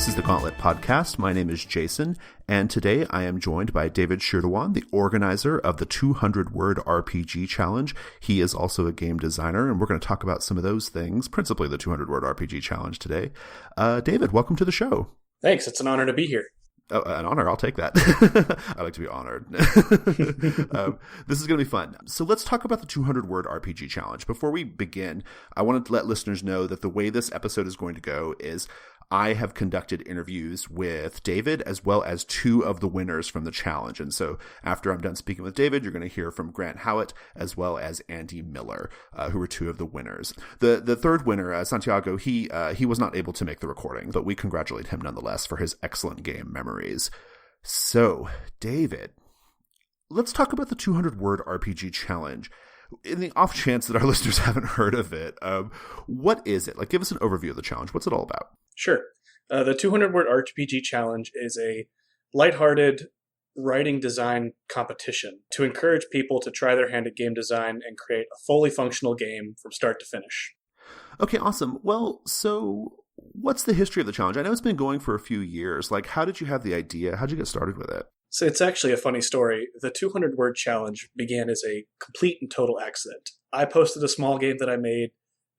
This is the Gauntlet Podcast. My name is Jason, and today I am joined by David Schirduan, the organizer of the 200-Word RPG Challenge. He is also a game designer, and we're going to talk about some of those things, principally the 200-Word RPG Challenge today. David, welcome to the show. Thanks. It's an honor to be here. Oh, an honor. I'll take that. I like to be honored. This is going to be fun. So let's talk about the 200-Word RPG Challenge. Before we begin, I wanted to let listeners know that the way this episode is going to go is I have conducted interviews with David as well as two of the winners from the challenge. And so after I'm done speaking with David, you're going to hear from Grant Howitt as well as Andy Millar, who were two of the winners. The third winner, Santiago, he was not able to make the recording, but we congratulate him nonetheless for his excellent game memories. So, David, let's talk about the 200-Word RPG Challenge. In the off chance that our listeners haven't heard of it, what is it? Like, give us an overview of the challenge. What's it all about? Sure. The 200-Word RPG Challenge is a lighthearted writing design competition to encourage people to try their hand at game design and create a fully functional game from start to finish. Okay, awesome. Well, so what's the history of the challenge? I know it's been going for a few years. Like, how did you have the idea? How did you get started with it? So it's actually a funny story. The 200-Word Challenge began as a complete and total accident. I posted a small game that I made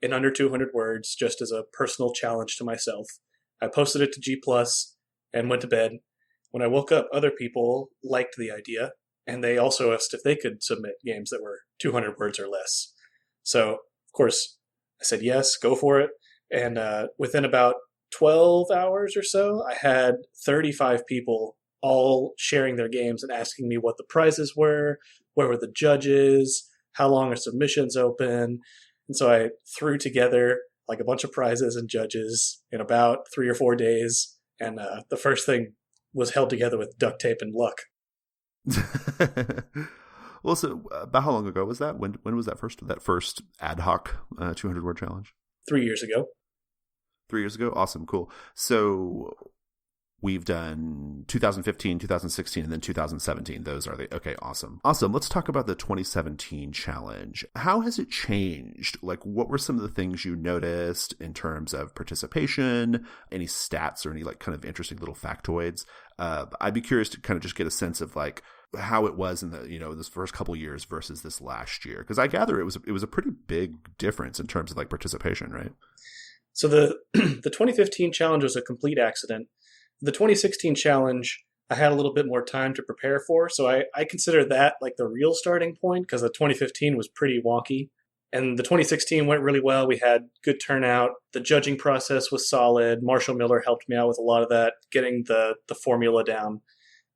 in under 200 words, just as a personal challenge to myself. I posted it to G+, and went to bed. When I woke up, other people liked the idea, and they also asked if they could submit games that were 200 words or less. So, of course, I said yes, go for it. And within about 12 hours or so, I had 35 people all sharing their games and asking me what the prizes were, where were the judges, how long are submissions open. And so I threw together like a bunch of prizes and judges in about 3 or 4 days. And the first thing was held together with duct tape and luck. Well, so about how long ago was that? When was that first ad hoc 200-word challenge? 3 years ago. 3 years ago? Awesome. Cool. So we've done 2015, 2016, and then 2017. Those are okay, awesome. Awesome. Let's talk about the 2017 challenge. How has it changed? Like, what were some of the things you noticed in terms of participation, any stats or any like kind of interesting little factoids? I'd be curious to kind of just get a sense of like how it was in the, this first couple years versus this last year. Because I gather it was a pretty big difference in terms of like participation, right? So the 2015 challenge was a complete accident. The 2016 challenge, I had a little bit more time to prepare for, so I consider that like the real starting point because the 2015 was pretty wonky. And the 2016 went really well. We had good turnout. The judging process was solid. Marshall Miller helped me out with a lot of that, getting the formula down.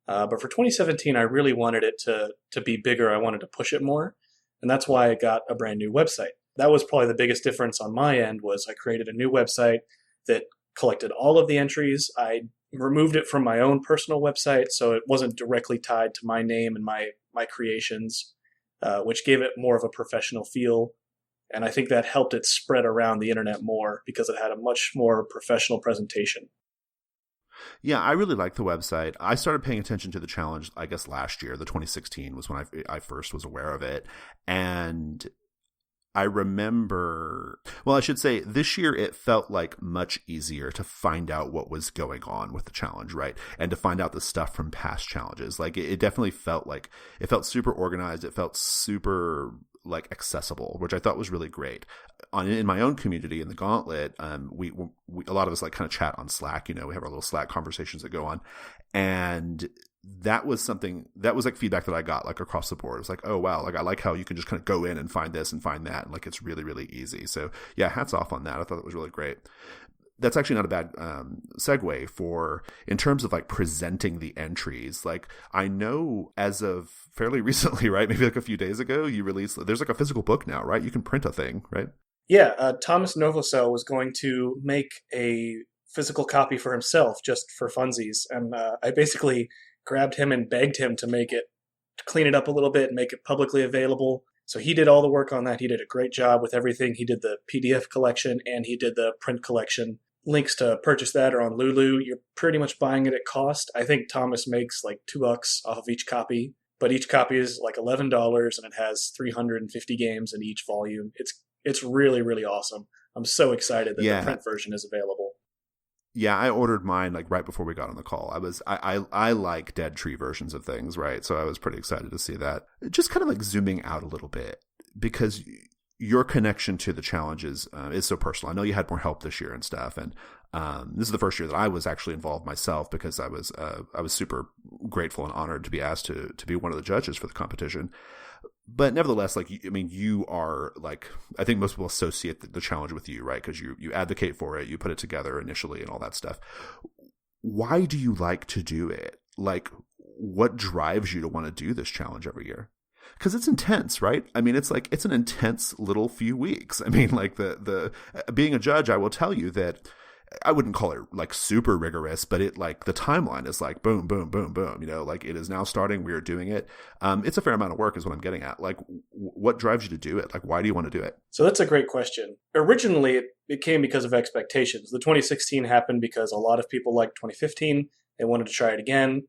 But for 2017, I really wanted it to be bigger. I wanted to push it more, and that's why I got a brand new website. That was probably the biggest difference on my end was I created a new website that collected all of the entries. I removed it from my own personal website, so it wasn't directly tied to my name and my creations, which gave it more of a professional feel. And I think that helped it spread around the internet more because it had a much more professional presentation. Yeah, I really like the website. I started paying attention to the challenge, I guess, last year. The 2016 was when I first was aware of it. And I remember, well, I should say this year it felt like much easier to find out what was going on with the challenge, right? And to find out the stuff from past challenges. Like it definitely felt super organized. It felt super like accessible, which I thought was really great. In my own community in the Gauntlet, we a lot of us like kind of chat on Slack. We have our little Slack conversations that go on, and that was like feedback that I got like across the board. It was like, oh wow, like I like how you can just kind of go in and find this and find that, and like it's really, really easy. So yeah, hats off on that. I thought that was really great. That's actually not a bad segue for in terms of like presenting the entries. Like I know as of fairly recently, right? Maybe like a few days ago, there's like a physical book now, right? You can print a thing, right? Yeah, Thomas Novosel was going to make a physical copy for himself just for funsies, and I basically grabbed him and begged him to clean it up a little bit and make it publicly available. So he did all the work on that. He did a great job with everything. He did the PDF collection and he did the print collection. Links to purchase that are on Lulu. You're pretty much buying it at cost. I think Thomas makes like $2 off of each copy, but each copy is like $11 and it has 350 games in each volume. It's really, really awesome. I'm so excited that the print version is available. Yeah, I ordered mine like right before we got on the call. I like dead tree versions of things, right? So I was pretty excited to see that. Just kind of like zooming out a little bit, because your connection to the challenges is so personal. I know you had more help this year and stuff, and this is the first year that I was actually involved myself, because I was super grateful and honored to be asked to be one of the judges for the competition. But nevertheless, like, I mean, you are like, I think most people associate the challenge with you, right? Because you advocate for it, you put it together initially and all that stuff. Why do you like to do it? Like, what drives you to want to do this challenge every year? Because it's intense, right? I mean, it's like, it's an intense little few weeks. I mean, like the being a judge, I will tell you that I wouldn't call it like super rigorous, but it like the timeline is like boom, boom, boom, boom, like it is now starting. We are doing it. It's a fair amount of work is what I'm getting at. Like what drives you to do it? Like, why do you want to do it? So that's a great question. Originally, it came because of expectations. The 2016 happened because a lot of people liked 2015. They wanted to try it again.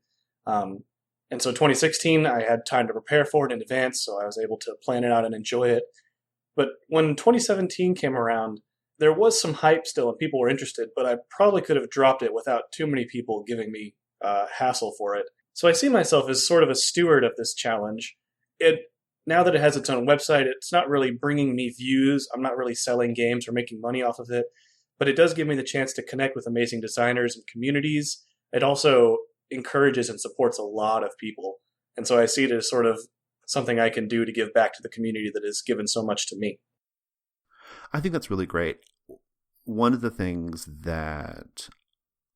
And so 2016, I had time to prepare for it in advance, so I was able to plan it out and enjoy it. But when 2017 came around, there was some hype still and people were interested, but I probably could have dropped it without too many people giving me hassle for it. So I see myself as sort of a steward of this challenge. Now that it has its own website, it's not really bringing me views. I'm not really selling games or making money off of it, but it does give me the chance to connect with amazing designers and communities. It also encourages and supports a lot of people. And so I see it as sort of something I can do to give back to the community that has given so much to me. I think that's really great. One of the things that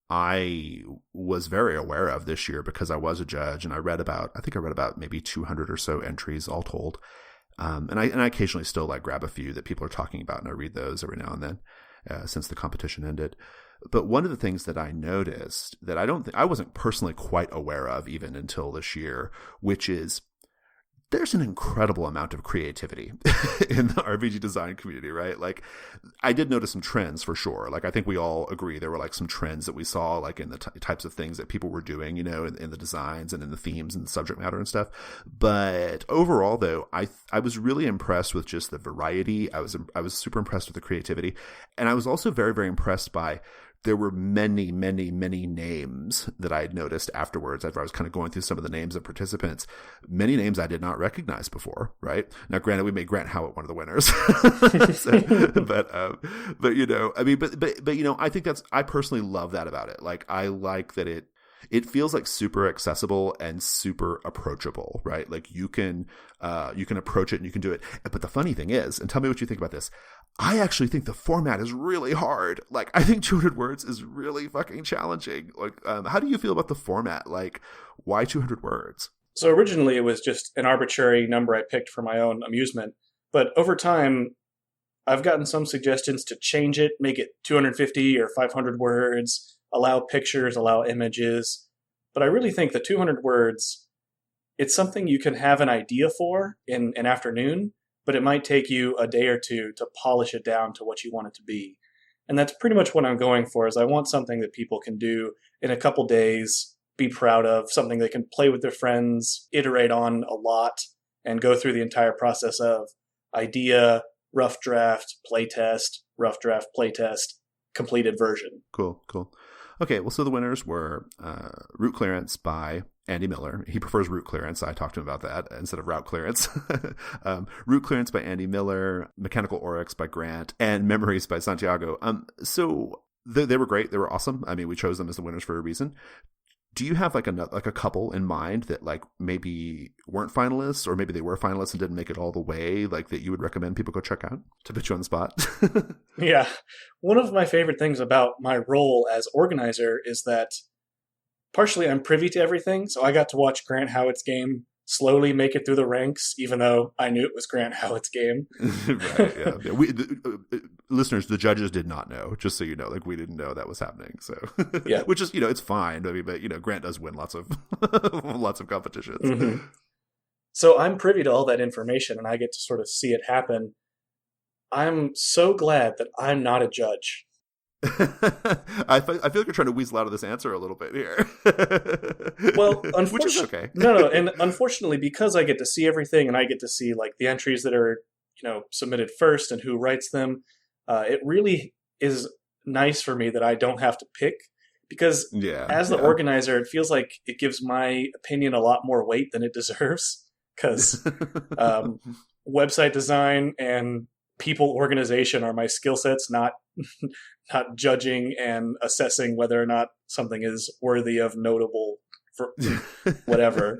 I was very aware of this year, because I was a judge and I read about maybe 200 or so entries all told. And I occasionally still like grab a few that people are talking about, and I read those every now and then since the competition ended. But one of the things that I noticed that I wasn't personally quite aware of even until this year, which is there's an incredible amount of creativity in the RPG design community, right? Like, I did notice some trends for sure. Like, I think we all agree there were like some trends that we saw, like in the types of things that people were doing, in the designs and in the themes and the subject matter and stuff. But overall, though, I was really impressed with just the variety. I was super impressed with the creativity, and I was also very, very impressed by. There were many, many, many names that I had noticed afterwards after I was kind of going through some of the names of participants. Many names I did not recognize before, right? Now, granted, we made Grant Howitt one of the winners. But I think I personally love that about it. Like, I like that it feels like super accessible and super approachable, right? Like you can approach it and you can do it. But the funny thing is, and tell me what you think about this, I actually think the format is really hard. Like, I think 200 words is really fucking challenging. Like, how do you feel about the format? Like, why 200 words? So originally it was just an arbitrary number I picked for my own amusement. But over time, I've gotten some suggestions to change it, make it 250 or 500 words, allow pictures, allow images. But I really think the 200 words, it's something you can have an idea for in an afternoon, but it might take you a day or two to polish it down to what you want it to be. And that's pretty much what I'm going for, is I want something that people can do in a couple days, be proud of, something they can play with their friends, iterate on a lot, and go through the entire process of idea, rough draft, playtest, rough draft, playtest, completed version. Cool. Okay, well, so the winners were Route Clearance by Andy Millar. He prefers Route Clearance. I talked to him about that instead of Route Clearance. Route Clearance by Andy Millar, Mechanical Oryx by Grant, and Memories by Santiago. So they were great. They were awesome. I mean, we chose them as the winners for a reason. Do you have like a couple in mind that like maybe weren't finalists, or maybe they were finalists and didn't make it all the way, like that you would recommend people go check out, to put you on the spot? Yeah. One of my favorite things about my role as organizer is that partially I'm privy to everything. So I got to watch Grant Howitt's game slowly make it through the ranks, even though I knew it was Grant Howitt's game. Right, yeah. Listeners, the judges did not know, just so you know. Like, we didn't know that was happening. So, yeah. Which is, it's fine. I mean, but, Grant does win lots of lots of competitions. Mm-hmm. So I'm privy to all that information, and I get to sort of see it happen. I'm so glad that I'm not a judge. I feel like you're trying to weasel out of this answer a little bit here. Well, which is okay. No, and unfortunately, because I get to see everything, and I get to see like the entries that are submitted first and who writes them, it really is nice for me that I don't have to pick, because Yeah, as the yeah. organizer, it feels like it gives my opinion a lot more weight than it deserves. Because um, website design and people organization are my skill sets, not not judging and assessing whether or not something is worthy of notable for whatever.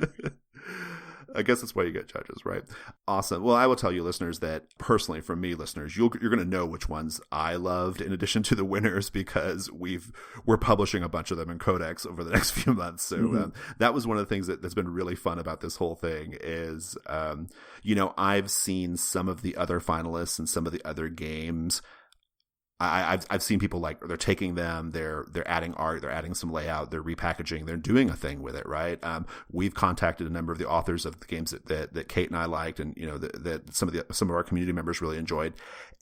I guess that's why you get judges, right? Awesome. Well, I will tell you, listeners, that personally, from me, listeners, you're going to know which ones I loved, in addition to the winners, because we're publishing a bunch of them in Codex over the next few months. So that was one of the things that's been really fun about this whole thing. Is I've seen some of the other finalists and some of the other games. I've seen people they're taking them, they're adding art, they're adding some layout, they're repackaging, they're doing a thing with it, right? We've contacted a number of the authors of the games that Kate and I liked, and that some of our community members really enjoyed,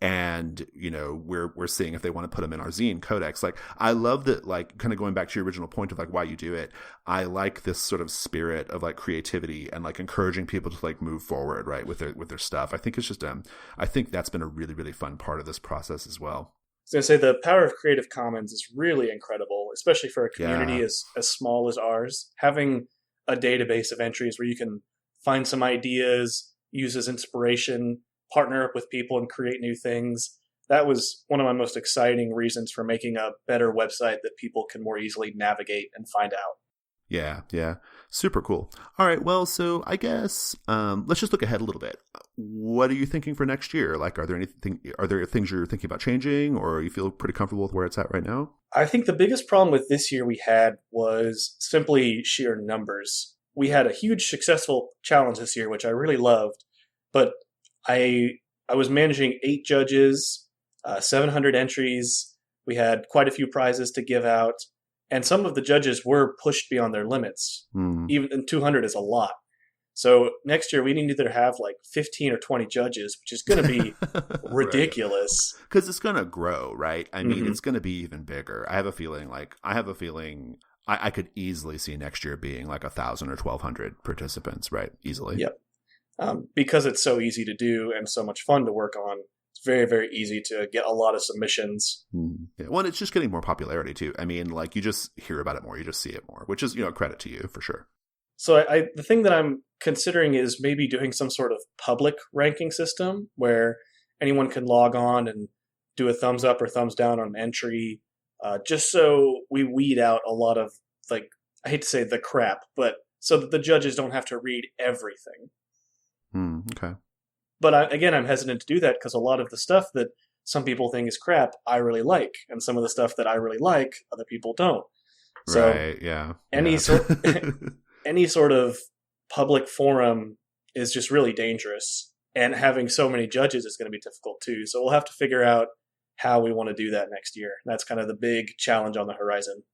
and we're seeing if they want to put them in our zine Codex. I love that, kind of going back to your original point of why you do it. I like this sort of spirit of creativity and encouraging people to move forward, right, with their stuff. I think it's just I think that's been a really, really fun part of this process as well. I was going to say the power of Creative Commons is really incredible, especially for a community Yeah. as small as ours. Having a database of entries where you can find some ideas, use as inspiration, partner up with people and create new things. That was one of my most exciting reasons for making a better website that people can more easily navigate and find out. Yeah, yeah. Super cool. All right, well, so I guess let's just look ahead a little bit. What are you thinking for next year? Are there things you're thinking about changing, or you feel pretty comfortable with where it's at right now? I think the biggest problem with this year we had was simply sheer numbers. We had a huge successful challenge this year, which I really loved, but I was managing 8 judges, 700 entries. We had quite a few prizes to give out. And some of the judges were pushed beyond their limits. Even 200 is a lot. So next year we need to either have 15 or 20 judges, which is going to be ridiculous. Because it's going to grow, right? I mean, it's going to be even bigger. I have a feeling I could easily see next year being 1,000 or 1,200 participants, right? Easily. Yep. Because it's so easy to do and so much fun to work on. It's very, very easy to get a lot of submissions. Yeah. Well, it's just getting more popularity too. I mean, you just hear about it more, you just see it more, which is, credit to you for sure. So the thing that I'm considering is maybe doing some sort of public ranking system where anyone can log on and do a thumbs up or thumbs down on an entry, just so we weed out a lot of, I hate to say the crap, but so that the judges don't have to read everything. Okay. But I'm hesitant to do that because a lot of the stuff that some people think is crap, I really like. And some of the stuff that I really like, other people don't. So right, yeah. Any sort of public forum is just really dangerous. And having so many judges is going to be difficult too. So we'll have to figure out how we want to do that next year. That's kind of the big challenge on the horizon.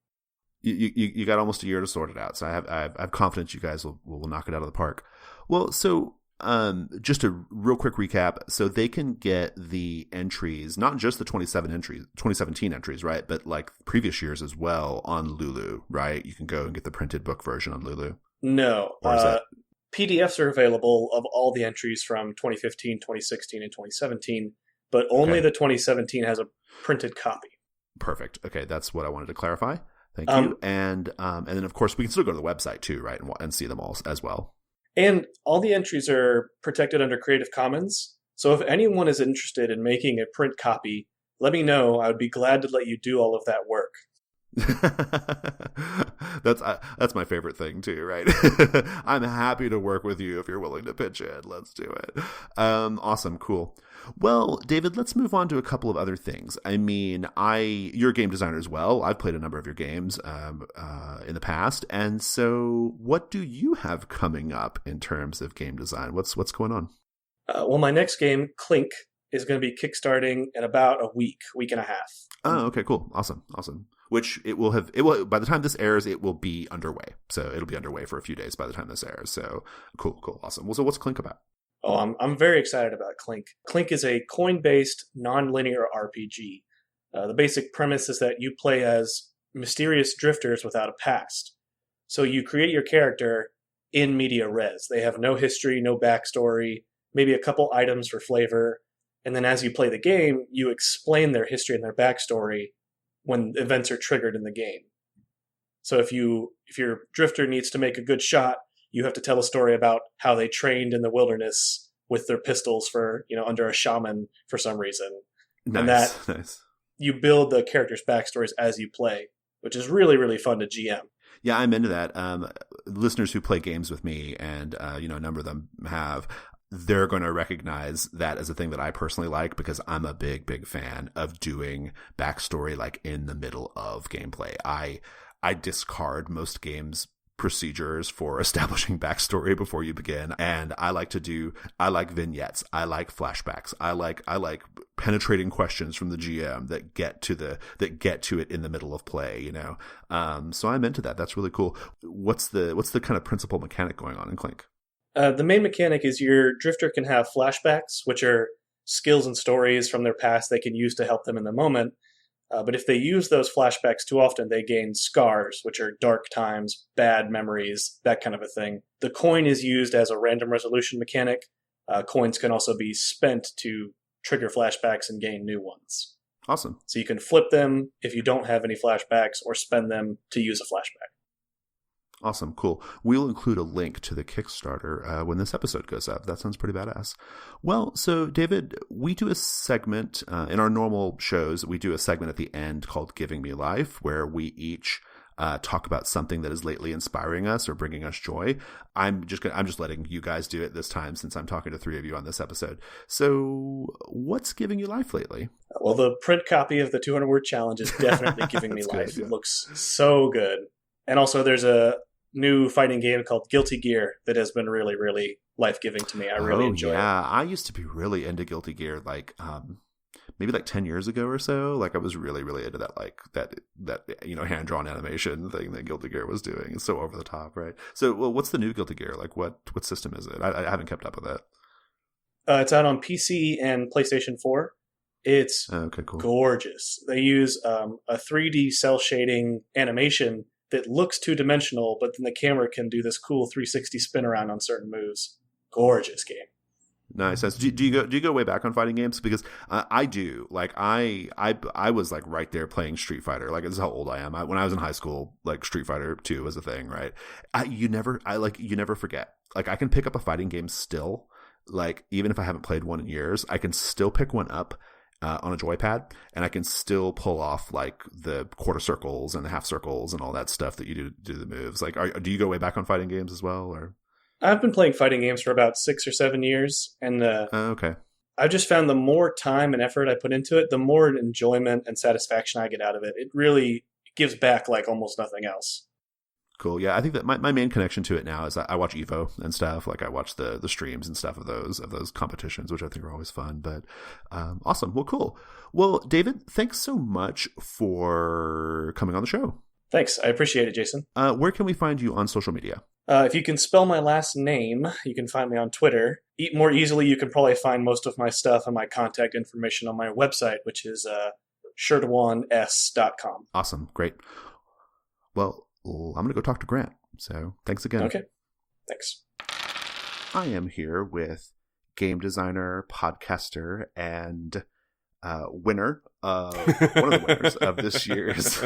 You got almost a year to sort it out. So I have confidence you guys will knock it out of the park. Well, so just a real quick recap. So they can get the entries, not just the 2017 entries, right? But previous years as well on Lulu, right? You can go and get the printed book version on Lulu. No. PDFs are available of all the entries from 2015, 2016, and 2017, but only the 2017 has a printed copy. Perfect. Okay, that's what I wanted to clarify. Thank you. And then, of course, we can still go to the website too, right? And see them all as well. And all the entries are protected under Creative Commons. So if anyone is interested in making a print copy, let me know. I would be glad to let you do all of that work. That's my favorite thing too, right? I'm happy to work with you if you're willing to pitch in. Let's do it. Awesome, cool. Well, David, let's move on to a couple of other things. I mean, you're a game designer as well. I've played a number of your games in the past, and so what do you have coming up in terms of game design? What's going on? Well, my next game, Clink, is going to be kickstarting in about a week and a half. Oh, okay, cool, awesome. Which it will by the time this airs, it will be underway. So it'll be underway for a few days by the time this airs. So cool, awesome. Well, so what's Clink about? Oh, I'm very excited about Clink. Clink is a coin-based, non-linear RPG. The basic premise is that you play as mysterious drifters without a past. So you create your character in media res. They have no history, no backstory, maybe a couple items for flavor. And then as you play the game, you explain their history and their backstory when events are triggered in the game. So if your drifter needs to make a good shot, you have to tell a story about how they trained in the wilderness with their pistols for, under a shaman for some reason. Nice, and that nice. You build the characters' backstories as you play, which is really, really fun to GM. Yeah, I'm into that. Listeners who play games with me, and a number of them have, they're going to recognize that as a thing that I personally like, because I'm a big, big fan of doing backstory like in the middle of gameplay. I discard most games' procedures for establishing backstory before you begin, and I like vignettes, I like flashbacks, I like penetrating questions from the GM that get to it in the middle of play, so I'm into that. That's really cool. What's the kind of principal mechanic going on in Clink? The main mechanic is your drifter can have flashbacks, which are skills and stories from their past they can use to help them in the moment. But if they use those flashbacks too often, they gain scars, which are dark times, bad memories, that kind of a thing. The coin is used as a random resolution mechanic. Coins can also be spent to trigger flashbacks and gain new ones. Awesome. So you can flip them if you don't have any flashbacks, or spend them to use a flashback. Awesome. Cool. We'll include a link to the Kickstarter when this episode goes up. That sounds pretty badass. Well, so David, we do a segment in our normal shows. We do a segment at the end called Giving Me Life, where we each talk about something that is lately inspiring us or bringing us joy. I'm just letting you guys do it this time, since I'm talking to three of you on this episode. So what's giving you life lately? Well, the print copy of the 200-word challenge is definitely giving me life. Good, yeah. It looks so good. And also there's a new fighting game called Guilty Gear that has been really, really life-giving to me. I really enjoy it. I used to be really into Guilty Gear, maybe 10 years ago or so. I was really, really into that hand-drawn animation thing that Guilty Gear was doing. It's so over the top, right? So, what's the new Guilty Gear? What system is it? I haven't kept up with it. It's out on PC and PlayStation 4. It's okay, cool. Gorgeous. They use a 3D cell shading animation that looks two-dimensional, but then the camera can do this cool 360 spin around on certain moves. Gorgeous game. Nice. Do you go way back on fighting games? Because I do. I was right there playing Street Fighter. This is how old I am. When I was in high school, Street Fighter 2 was a thing, right? You never forget. I can pick up a fighting game still. Even if I haven't played one in years, I can still pick one up on a joypad, and I can still pull off the quarter circles and the half circles and all that stuff that you do the moves. Do you go way back on fighting games as well, or? I've been playing fighting games for about 6 or 7 years, and okay. I've just found the more time and effort I put into it, the more enjoyment and satisfaction I get out of it. It really gives back like almost nothing else. Cool. Yeah, I think that my main connection to it now is I watch Evo and stuff. I watch the streams and stuff of those competitions, which I think are always fun. But awesome. Well, cool. Well, David, thanks so much for coming on the show. Thanks. I appreciate it, Jason. Where can we find you on social media? If you can spell my last name, you can find me on Twitter. More easily, you can probably find most of my stuff and my contact information on my website, which is Schirduan.com. Awesome. Great. Well, I'm going to go talk to Grant. So thanks again. Okay. Thanks. I am here with game designer, podcaster, and winner of one of the winners of this year's,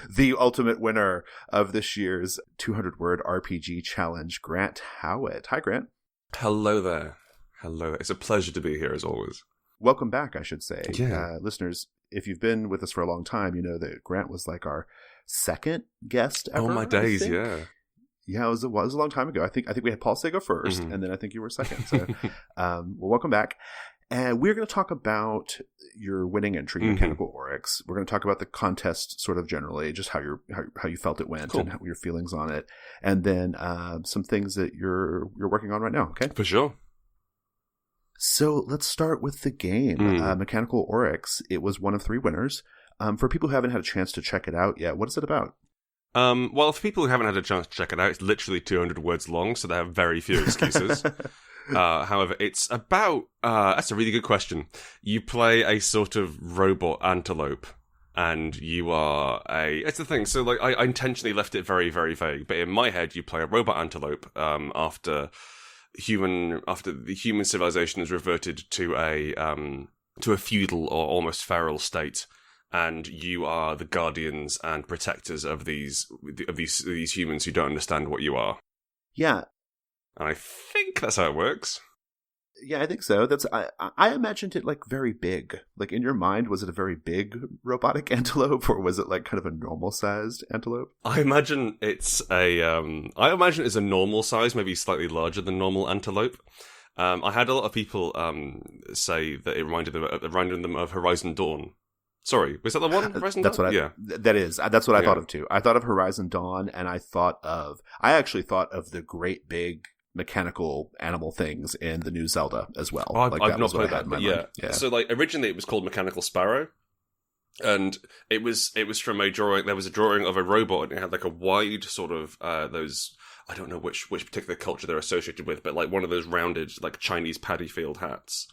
the ultimate winner of this year's 200-word RPG challenge, Grant Howitt. Hi, Grant. Hello there. It's a pleasure to be here as always. Welcome back, I should say. Yeah. Listeners, if you've been with us for a long time, you know that Grant was our second guest ever. Oh my days, yeah. Yeah, it was a long time ago. I think we had Paul Sego first, and then I think you were second. So, well, welcome back. And we're going to talk about your winning entry, Mechanical Oryx. We're going to talk about the contest sort of generally, just how you felt it went, cool, and your feelings on it, and then some things that you're working on right now. Okay, for sure. So let's start with the game. Mechanical Oryx. It was one of 3 winners. For people who haven't had a chance to check it out yet, what is it about? Well, for people who haven't had a chance to check it out, it's literally 200 words long, so they have very few excuses. However, it's about... that's a really good question. You play a sort of robot antelope, and you are a... It's the thing, so I intentionally left it very, very vague, but in my head, you play a robot antelope after the human civilization has reverted to a feudal or almost feral state. and you are the guardians and protectors of these humans who don't understand what you are. Yeah. And I think that's how it works. Yeah, I think so. I imagined it like very big. Like in your mind, was it a very big robotic antelope, or was it like kind of a normal sized antelope? I imagine it's a normal size, maybe slightly larger than normal antelope. I had a lot of people say that it reminded them of Horizon Dawn. Sorry, was that the one? Horizon That's Dawn? what that is. That's what I thought of too. I thought of Horizon Dawn, and I actually thought of the great big mechanical animal things in the new Zelda as well. Oh, I've not played that, but yeah. So like originally it was called Mechanical Sparrow, and it was from a drawing. There was a drawing of a robot, and it had like a wide sort of those. I don't know which particular culture they're associated with, but like one of those rounded like Chinese paddy field hats.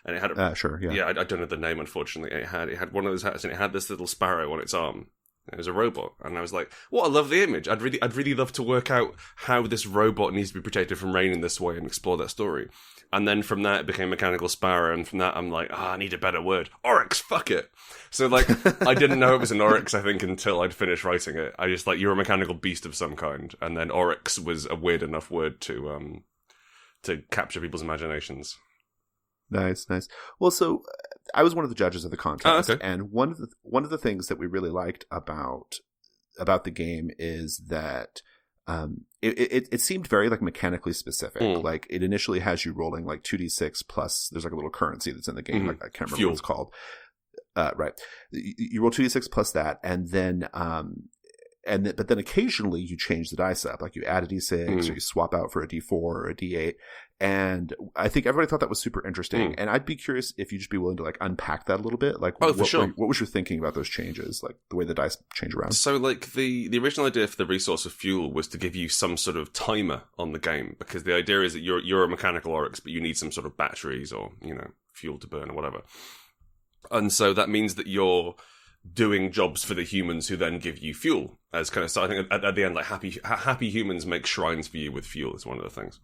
And it had sure, yeah. Yeah, I don't know the name, unfortunately. It had one of those hats, and it had this little sparrow on its arm. It was a robot, and I was like, "What a lovely image!" I'd really love to work out how this robot needs to be protected from rain in this way and explore that story. And then from that, it became Mechanical Sparrow, and from that, I'm like, I need a better word. Oryx, fuck it. So like, I didn't know it was an Oryx, I think, until I'd finished writing it. I just like, you're a mechanical beast of some kind, and then Oryx was a weird enough word to capture people's imaginations. Nice. Well, so I was one of the judges of the contest, okay. And one of the things that we really liked about the game is that it seemed very like mechanically specific. Like it initially has you rolling like 2d6 plus there's like a little currency that's in the game. Like I can't remember what it's called. Right. You roll 2d6 plus that, and then but then occasionally you change the dice up, like you add a d6 or you swap out for a d4 or a d8. And I think everybody thought that was super interesting. And I'd be curious if you'd just be willing to like unpack that a little bit. Like, for sure. What was your thinking about those changes, like the way the dice change around? So like the original idea for the resource of fuel was to give you some sort of timer on the game, because the idea is that you're a mechanical Oryx, but you need some sort of batteries or, fuel to burn or whatever. And so that means that you're doing jobs for the humans who then give you fuel as kind of, so I think at the end, like happy humans make shrines for you with fuel is one of the things.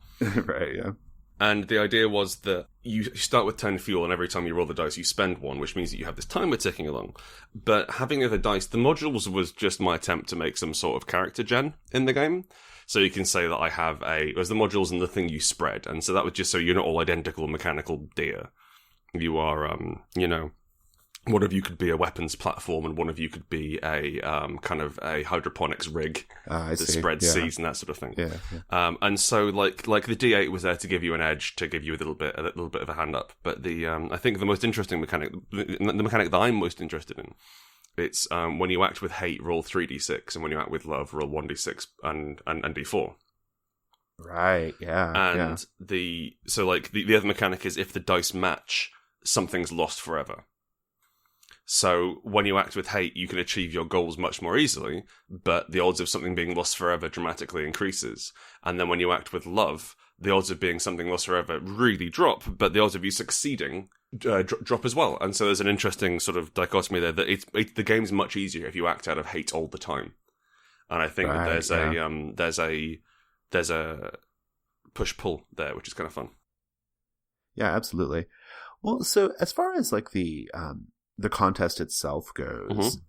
Right, yeah. And the idea was that you start with 10 fuel, and every time you roll the dice, you spend 1, which means that you have this timer ticking along. But having the other dice, the modules was just my attempt to make some sort of character gen in the game. So you can say that I have there's the modules and the thing you spread. And so that was just so you're not all identical mechanical deer. You are, one of you could be a weapons platform, and one of you could be a kind of a hydroponics rig that spreads seeds and that sort of thing. Yeah. And so like the D8 was there to give you an edge, to give you a little bit of a hand up. But the I think the most interesting mechanic, the mechanic that I'm most interested in, it's when you act with hate, roll 3d6, and when you act with love, roll 1d6 and d4. Right. Yeah. And the other mechanic is if the dice match, something's lost forever. So when you act with hate, you can achieve your goals much more easily, but the odds of something being lost forever dramatically increases. And then when you act with love, the odds of being something lost forever really drop, but the odds of you succeeding drop as well. And so there's an interesting sort of dichotomy there that the game's much easier if you act out of hate all the time. And I think that there's a push-pull there, which is kind of fun. Yeah, absolutely. Well, so as far as like the contest itself goes,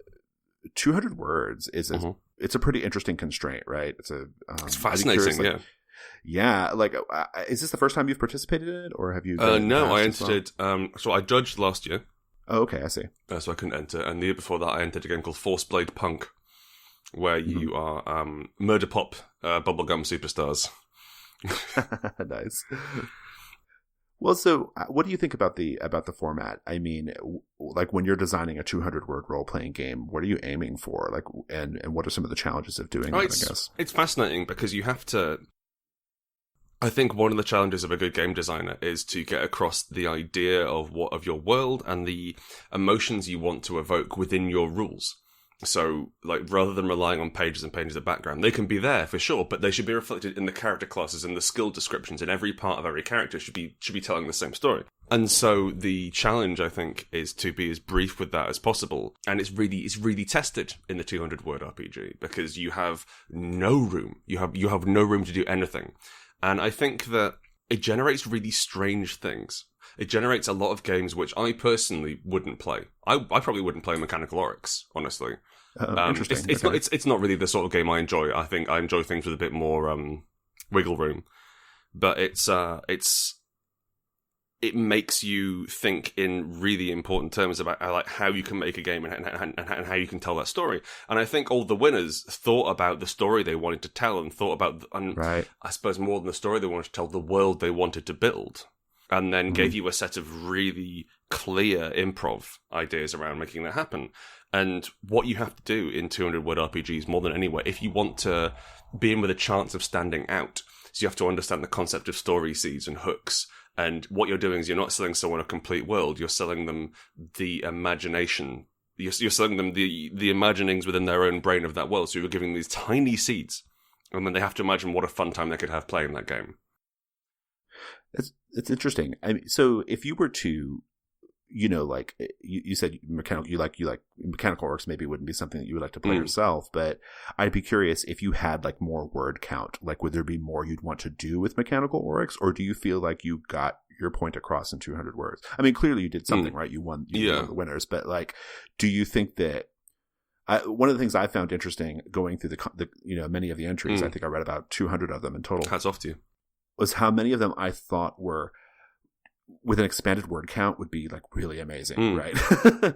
200 words is it's a pretty interesting constraint, right? It's fascinating, yeah. Yeah, like is this the first time you've participated in it, or have you? No, I entered. So I judged last year. Oh, okay, I see. So I couldn't enter, and the year before that, I entered a game called Forceblade Punk, where you are murder pop bubblegum superstars. Nice. Well, so what do you think about the format? I mean, like when you're designing a 200-word role-playing game, what are you aiming for? Like, and what are some of the challenges of doing that, I guess? It's fascinating because you have to... I think one of the challenges of a good game designer is to get across the idea of your world and the emotions you want to evoke within your rules. So, like, rather than relying on pages and pages of background, they can be there for sure, but they should be reflected in the character classes and the skill descriptions, and every part of every character should be telling the same story. And so the challenge, I think, is to be as brief with that as possible. And it's really tested in the 200-word RPG because you have no room. You have no room to do anything. And I think that it generates really strange things. It generates a lot of games which I personally wouldn't play. I probably wouldn't play Mechanical Oryx, honestly. Interesting. It's not really the sort of game I enjoy. I think I enjoy things with a bit more wiggle room. But it makes you think in really important terms about how you can make a game and how you can tell that story. And I think all the winners thought about the story they wanted to tell and thought about, right. I suppose more than the story they wanted to tell, the world they wanted to build. And then gave you a set of really clear improv ideas around making that happen. And what you have to do in 200-word RPGs more than anywhere, if you want to be in with a chance of standing out, so you have to understand the concept of story seeds and hooks. And what you're doing is you're not selling someone a complete world. You're selling them the imagination. You're selling them the imaginings within their own brain of that world. So you're giving these tiny seeds. And then they have to imagine what a fun time they could have playing that game. It's interesting. I mean, so if you were to, like you said, you like Mechanical Oryx maybe wouldn't be something that you would like to play yourself, but I'd be curious if you had like more word count, like would there be more you'd want to do with Mechanical Oryx, or do you feel like you got your point across in 200 words? I mean, clearly you did something, right? You won one of the winners, but like, do you think that one of the things I found interesting going through the many of the entries, I think I read about 200 of them in total. Hats off to you. Was how many of them I thought were with an expanded word count would be like really amazing, right?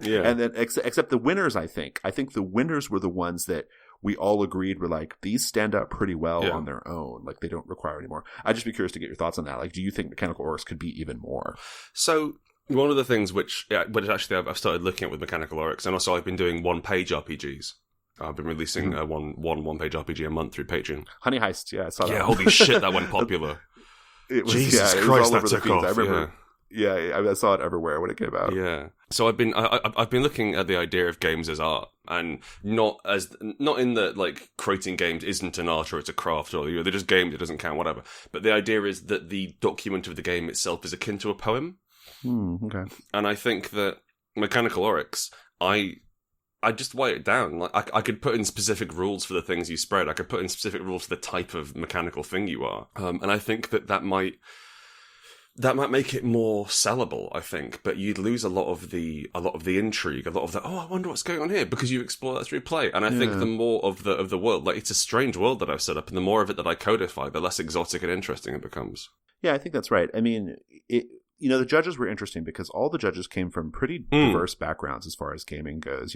Yeah. And then except the winners, I think the winners were the ones that we all agreed were like, these stand out pretty well on their own. Like they don't require any more. I'd just be curious to get your thoughts on that. Like, do you think Mechanical Oryx could be even more? So one of the things which actually I've started looking at with Mechanical Oryx, and also I've been doing one-page RPGs. I've been releasing one-page RPG a month through Patreon. Honey Heist, yeah, I saw that. Yeah, holy shit, that went popular. Jesus Christ, that took off. I remember. Yeah, I saw it everywhere when it came out. Yeah, so I've been looking at the idea of games as art, and not in that like creating games isn't an art or it's a craft, or they're just games, it doesn't count, whatever. But the idea is that the document of the game itself is akin to a poem. Okay. And I think that Mechanical Oryx, I just weigh it down. Like I could put in specific rules for the things you spread. I could put in specific rules for the type of mechanical thing you are. And I think that might make it more sellable, I think. But you'd lose a lot of the intrigue, a lot of the, I wonder what's going on here, because you explore that through play. And I think the more of the world, like it's a strange world that I've set up, and the more of it that I codify, the less exotic and interesting it becomes. Yeah, I think that's right. I mean, the judges were interesting because all the judges came from pretty diverse backgrounds as far as gaming goes.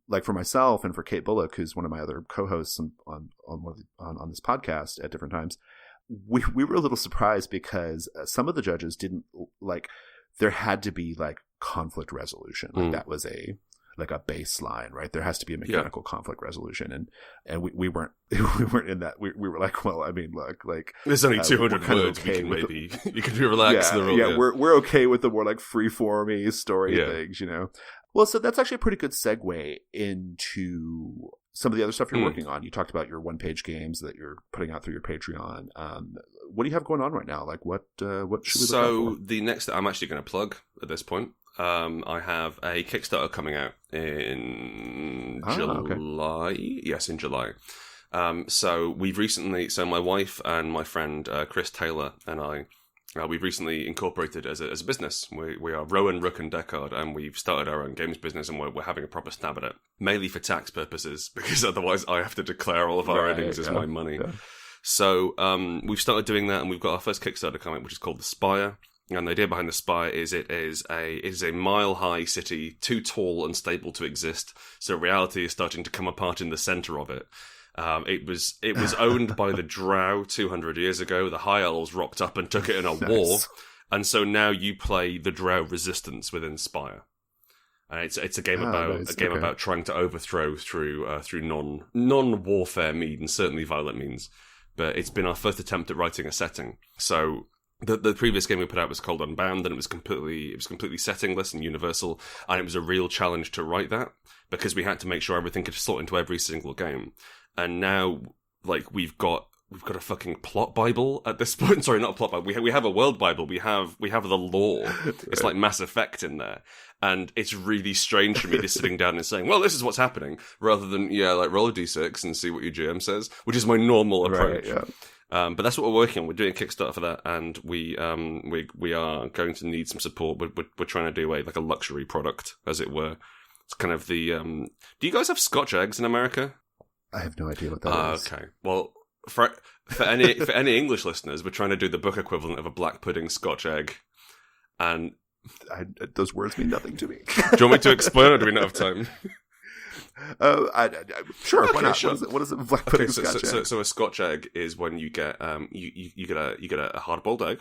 Like for myself and for Kate Bullock, who's one of my other co-hosts on this podcast at different times, we were a little surprised because some of the judges didn't like. There had to be like conflict resolution. Like that was a baseline, right? There has to be a mechanical conflict resolution, and we weren't in that. We were like, well, I mean, look, like there's only 200 words. Okay, you can be relaxed. We're okay with the more like freeformy story things, Well, so that's actually a pretty good segue into some of the other stuff you're working on. You talked about your one-page games that you're putting out through your Patreon. What do you have going on right now? Like, what should we look out for? So the next that I'm actually going to plug at this point, I have a Kickstarter coming out in July. Okay. Yes, in July. So my wife and my friend Chris Taylor and I, we've recently incorporated as a business. We are Rowan, Rook and Deckard, and we've started our own games business, and we're having a proper stab at it, mainly for tax purposes, because otherwise I have to declare all of our earnings as my money. Yeah. So we've started doing that, and we've got our first Kickstarter coming, which is called the Spire. And the idea behind the Spire is it is a mile-high city, too tall and stable to exist. So reality is starting to come apart in the center of it. It was owned by the Drow 200 years ago. The High Elves rocked up and took it in a war, and so now you play the Drow resistance within Spire. And it's a game about trying to overthrow through non-warfare means, certainly violent means. But it's been our first attempt at writing a setting. So the previous game we put out was called Unbound, and it was completely settingless and universal, and it was a real challenge to write that because we had to make sure everything could slot into every single game. And now, like, we've got a fucking plot Bible at this point. Sorry, not a plot Bible. We have a world Bible. We have the lore. It's like Mass Effect in there. And it's really strange for me just sitting down and saying, well, this is what's happening, rather than, roll a d6 and see what your GM says, which is my normal approach. Right, yeah. But that's what we're working on. We're doing a Kickstarter for that, and we are going to need some support. We're trying to do a luxury product, as it were. It's kind of the. Do you guys have Scotch eggs in America? I have no idea what that is. Okay, well, for any English listeners, we're trying to do the book equivalent of a black pudding Scotch egg, and those words mean nothing to me. Do you want me to explain, or do we not have time? Sure. Okay, why not? sure. What is it? Black pudding Scotch egg? So a Scotch egg is when you get you get a hard boiled egg,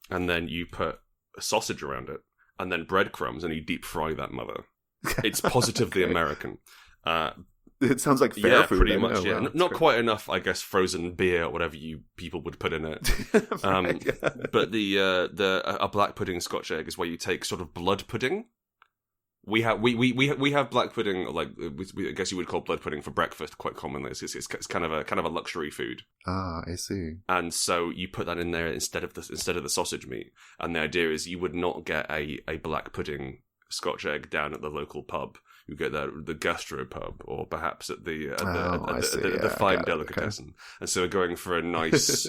and then you put a sausage around it, and then breadcrumbs, and you deep fry that mother. It's positively Okay. American. It sounds like fair food. Pretty much. Wow, Not great. quite enough, I guess. Frozen beer or whatever you people would put in it. Right. But a black pudding Scotch egg is where you take sort of blood pudding. We have black pudding, like I guess you would call blood pudding for breakfast quite commonly. It's kind of a luxury food. Ah, I see. And so you put that in there instead of the sausage meat. And the idea is you would not get a black pudding Scotch egg down at the local pub. You get that at the gastro pub, or perhaps at the fine delicatessen. Okay. And so we're going for a nice,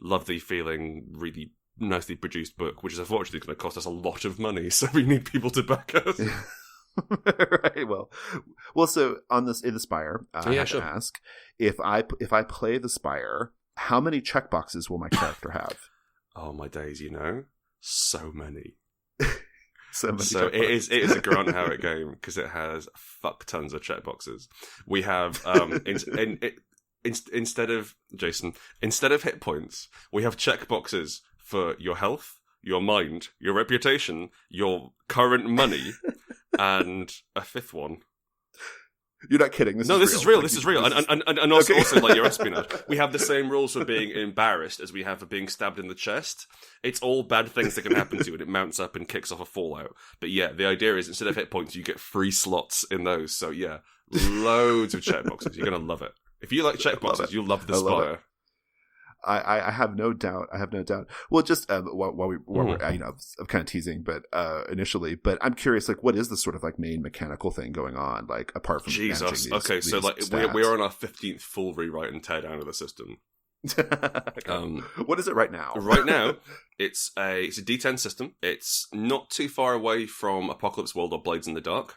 lovely feeling, really nicely produced book, which is unfortunately going to cost us a lot of money. So we need people to back us. Yeah. Right. Well. So in the Spire, I have to ask if I play the Spire, how many checkboxes will my character have? Oh my days! So many. So it is a Grant Howitt game because it has fuck tons of checkboxes. We have instead of hit points, we have checkboxes for your health, your mind, your reputation, your current money, and a fifth one. You're not kidding. This is real. This is real. And also, okay. Also, like your espionage. We have the same rules for being embarrassed as we have for being stabbed in the chest. It's all bad things that can happen to you, and it mounts up and kicks off a fallout. But yeah, the idea is instead of hit points, you get free slots in those. So yeah, loads of checkboxes. You're going to love it. If you like checkboxes, you'll love the Spire. I have no doubt. Well, just while we're I'm kind of teasing, but initially, but I'm curious, like, what is the sort of like main mechanical thing going on, like apart from Jesus? Okay, so like we're on our 15th full rewrite and tear down of the system. What is it right now? Right now, it's a D10 system. It's not too far away from Apocalypse World or Blades in the Dark.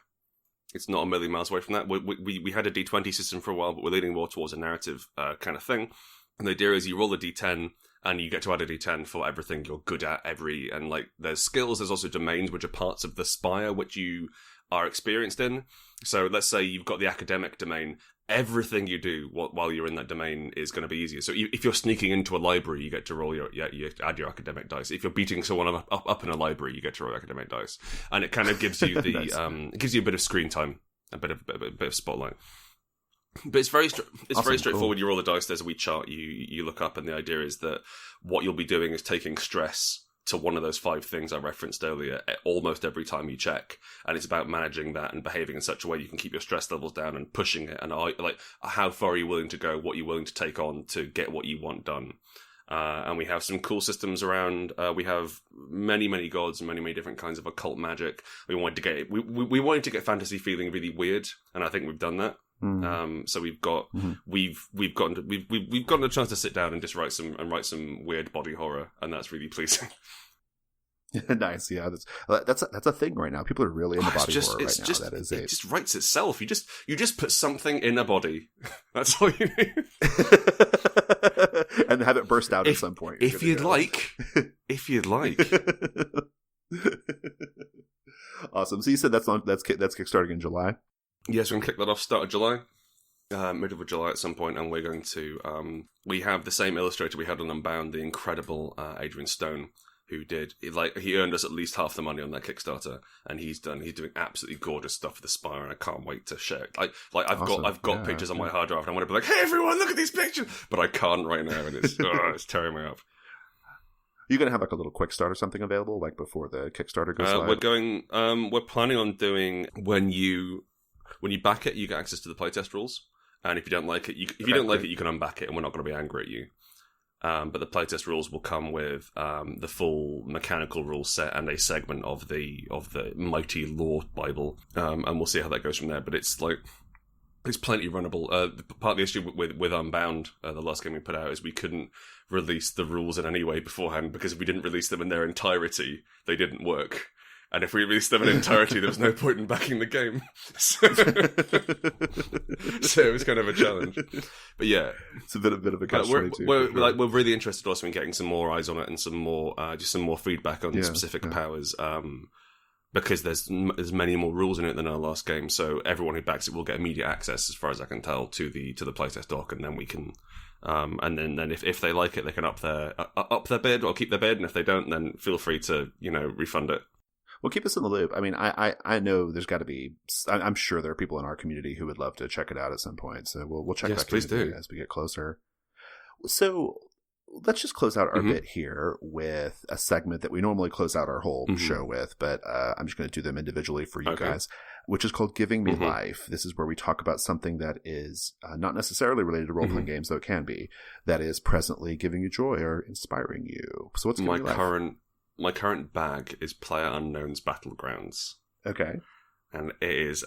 It's not a million miles away from that. We had a D20 system for a while, but we're leaning more towards a narrative kind of thing. And the idea is you roll a d10 and you get to add a d10 for everything you're good at and like there's skills, there's also domains which are parts of the Spire which you are experienced in. So let's say you've got the academic domain. Everything you do while you're in that domain is going to be easier. So if you're sneaking into a library, you get to roll you add your academic dice. If you're beating someone up in a library, you get to roll academic dice. And it kind of gives you the nice. It gives you a bit of screen time, a bit of spotlight. But it's very straightforward. Cool. You roll the dice. There's a wee chart you look up, and the idea is that what you'll be doing is taking stress to one of those 5 things I referenced earlier almost every time you check, and it's about managing that and behaving in such a way you can keep your stress levels down and pushing it. And like how far are you willing to go? What you're willing to take on to get what you want done. And we have some cool systems around. We have many gods and many different kinds of occult magic. We wanted to get fantasy feeling really weird, and I think we've done that. So we've gotten a chance to sit down and just write some weird body horror, and that's really pleasing. Nice, yeah. That's a thing right now. People are really into body horror right now. It just writes itself. You just put something in a body. That's all you need. And have it burst out at some point. If you'd like. Awesome. So you said that's kickstarting in July? Yes, we're going to kick that off start of July, middle of July at some point, and we're going to, we have the same illustrator we had on Unbound, the incredible Adrian Stone, who he earned us at least half the money on that Kickstarter, and he's doing absolutely gorgeous stuff for the Spire, and I can't wait to share it. I've got pictures on my hard drive, and I want to be like, hey everyone, look at these pictures, but I can't right now, and it's tearing me up. You're going to have like a little quick start or something available, like before the Kickstarter goes live? We're planning on doing, when you back it, you get access to the playtest rules, and if you don't like it, you can unback it, and we're not going to be angry at you. But the playtest rules will come with the full mechanical rule set and a segment of the mighty lore Bible, and we'll see how that goes from there. But it's It's plenty runnable. Part of the issue with Unbound, the last game we put out, is we couldn't release the rules in any way beforehand, because if we didn't release them in their entirety, they didn't work. And if we released them in entirety, there was no point in backing the game. So it was kind of a challenge. But yeah, it's a bit of a catch-22. We're really interested also in getting some more eyes on it and some more feedback on specific powers. Because there's many more rules in it than our last game, so everyone who backs it will get immediate access, as far as I can tell, to the playtest doc, and then we can, and then if they like it, they can up their bid or keep their bid, and if they don't, then feel free to refund it. Well, keep us in the loop. I mean, I know there's got to be. I'm sure there are people in our community who would love to check it out at some point. So we'll check back in as we get closer. So let's just close out our bit here with a segment that we normally close out our whole show with, but I'm just going to do them individually for you guys, which is called Giving Me Life. This is where we talk about something that is not necessarily related to role-playing games, though it can be, that is presently giving you joy or inspiring you. So what's my current bag is PlayerUnknown's Battlegrounds. Okay. And it is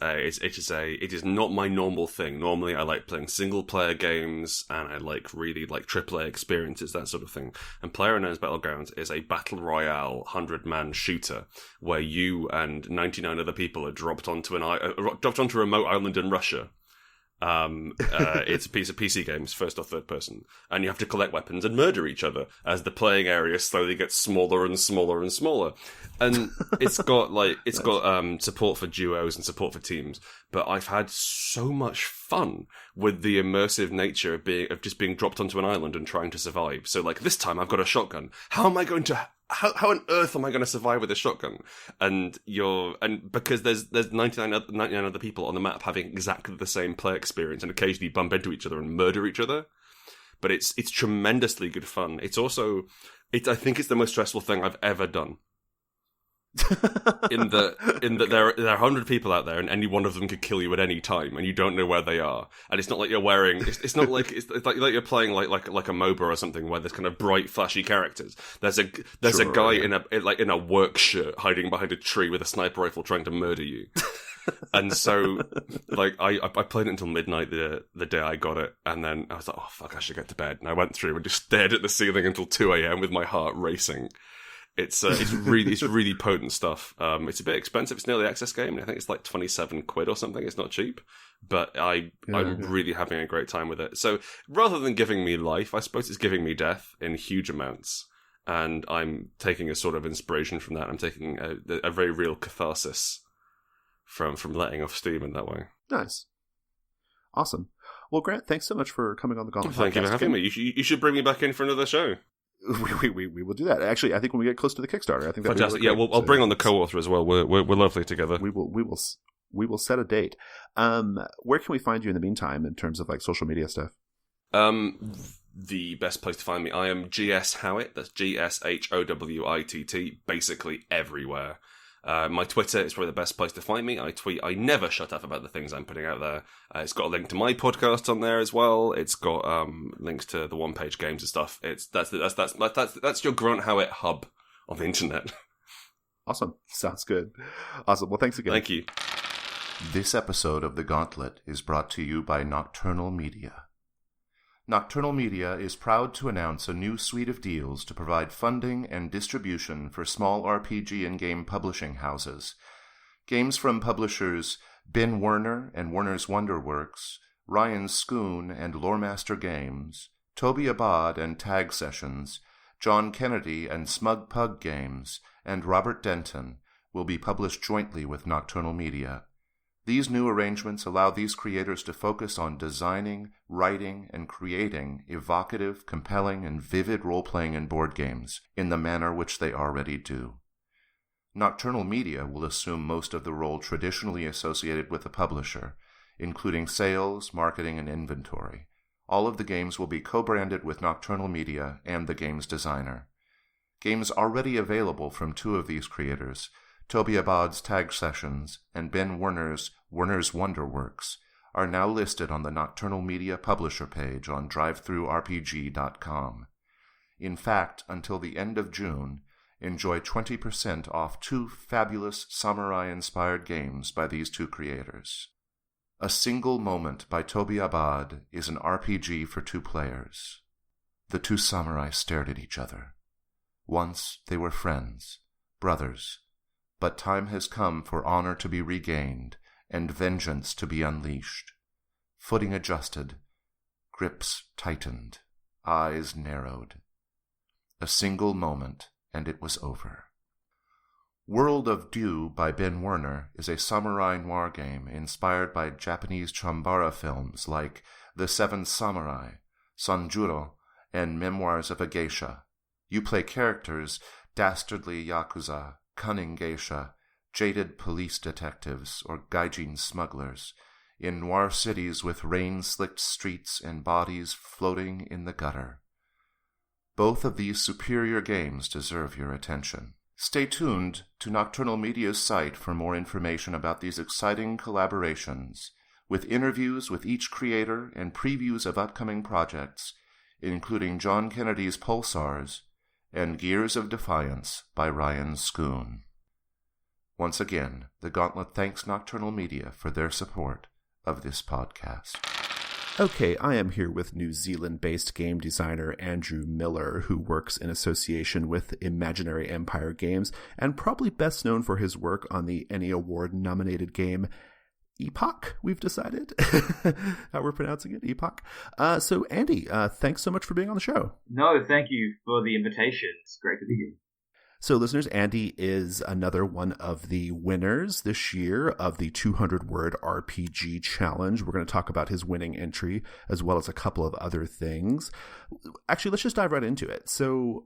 not my normal thing. Normally, I like playing single player games, and I really like AAA experiences, that sort of thing. And PlayerUnknown's Battlegrounds is a battle royale 100-man shooter where you and 99 other people are dropped onto a remote island in Russia. It's a piece of PC games, first or third person, and you have to collect weapons and murder each other as the playing area slowly gets smaller and smaller and smaller. And it's got support for duos and support for teams. But I've had so much fun with the immersive nature of just being dropped onto an island and trying to survive. So this time I've got a shotgun. How How on earth am I going to survive with a shotgun? And because there's 99 other people on the map having exactly the same play experience, and occasionally bump into each other and murder each other. But it's tremendously good fun. I think it's the most stressful thing I've ever done. in that there are 100 people out there, and any one of them could kill you at any time, and you don't know where they are. And it's not like you're wearing. It's not like it's like you're playing like a MOBA or something where there's kind of bright, flashy characters. There's a guy in a work shirt hiding behind a tree with a sniper rifle trying to murder you. And so, I played it until midnight the day I got it, and then I was like, oh fuck, I should get to bed. And I went through and just stared at the ceiling until 2 a.m. with my heart racing. It's really potent stuff. It's a bit expensive. It's an early access game. I think it's like 27 quid or something. It's not cheap, but I'm really having a great time with it. So rather than giving me life, I suppose it's giving me death in huge amounts. And I'm taking a sort of inspiration from that. I'm taking a very real catharsis from letting off steam in that way. Nice. Awesome. Well, Grant, thanks so much for coming on the Gauntlet podcast. Thank you for having me. You should bring me back in for another show. We will do that. Actually, I think when we get close to the Kickstarter, I think that's fantastic. Really I'll bring on the co-author as well. We're lovely together. We will set a date. Where can we find you in the meantime in terms of social media stuff? The best place to find me, I am GS Howitt. That's GSHOWITT. Basically everywhere. My Twitter is probably the best place to find me. I tweet. I never shut up about the things I'm putting out there. It's got a link to my podcast on there as well. It's got links to the one-page games and stuff. That's your Grunt Howitt hub on the internet. Awesome. Sounds good. Awesome. Well, thanks again. Thank you. This episode of The Gauntlet is brought to you by Nocturnal Media. Nocturnal Media is proud to announce a new suite of deals to provide funding and distribution for small RPG and game publishing houses. Games from publishers Ben Werner and Werner's Wonderworks, Ryan Schoon and Loremaster Games, Toby Abad and Tag Sessions, John Kennedy and Smug Pug Games, and Robert Denton will be published jointly with Nocturnal Media. These new arrangements allow these creators to focus on designing, writing, and creating evocative, compelling, and vivid role-playing and board games in the manner which they already do. Nocturnal Media will assume most of the role traditionally associated with the publisher, including sales, marketing, and inventory. All of the games will be co-branded with Nocturnal Media and the game's designer. Games already available from two of these creators, Toby Abad's Tag Sessions and Ben Werner's Wonderworks, are now listed on the Nocturnal Media publisher page on drivethrurpg.com. In fact, until the end of June, enjoy 20% off two fabulous samurai-inspired games by these two creators. A Single Moment by Toby Abad is an RPG for 2 players. The 2 samurai stared at each other. Once they were friends, brothers, but time has come for honor to be regained and vengeance to be unleashed. Footing adjusted, grips tightened, eyes narrowed. A single moment, and it was over. World of Dew by Ben Werner is a samurai noir game inspired by Japanese Chambara films like The Seven Samurai, Sanjuro, and Memoirs of a Geisha. You play characters, dastardly yakuza, cunning geisha, jaded police detectives, or gaijin smugglers, in noir cities with rain-slicked streets and bodies floating in the gutter. Both of these superior games deserve your attention. Stay tuned to Nocturnal Media's site for more information about these exciting collaborations, with interviews with each creator and previews of upcoming projects, including John Kennedy's Pulsars and Gears of Defiance by Ryan Schoon. Once again, the Gauntlet thanks Nocturnal Media for their support of this podcast. Okay, I am here with New Zealand-based game designer Andrew Millar, who works in association with Imaginary Empire Games, and probably best known for his work on the Emmy Award-nominated game Epoch, we've decided how we're pronouncing it, Epoch. So, Andy, thanks so much for being on the show. No, thank you for the invitation. It's great to be here. So, listeners, Andy is another one of the winners this year of the 200-word RPG Challenge. We're going to talk about his winning entry as well as a couple of other things. Actually, let's just dive right into it. So,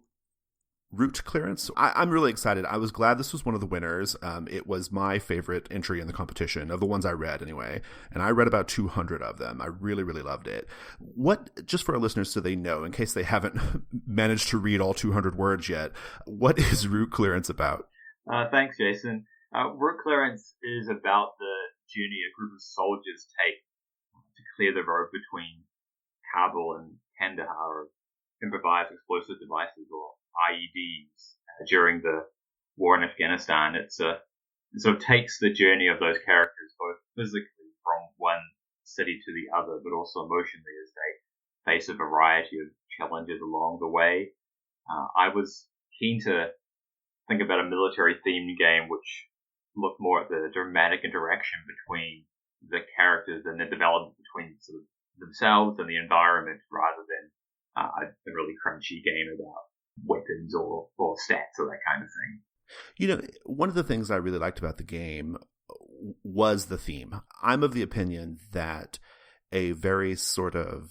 Route Clearance. I'm really excited. I was glad this was one of the winners. It was my favorite entry in the competition, of the ones I read anyway. And I read about 200 of them. I really, really loved it. What, just for our listeners so they know, in case they haven't managed to read all 200 words yet, what is Route Clearance about? Thanks, Jason. Route Clearance is about the journey a group of soldiers take to clear the road between Kabul and Kandahar of improvised explosive devices, or IEDs, during the war in Afghanistan. It sort of takes the journey of those characters, both physically from one city to the other, but also emotionally as they face a variety of challenges along the way. I was keen to think about a military-themed game which looked more at the dramatic interaction between the characters and the development between sort of themselves and the environment, rather than a really crunchy game about weapons or stats or that kind of thing. You know, one of the things I really liked about the game was the theme. I'm of the opinion that a very sort of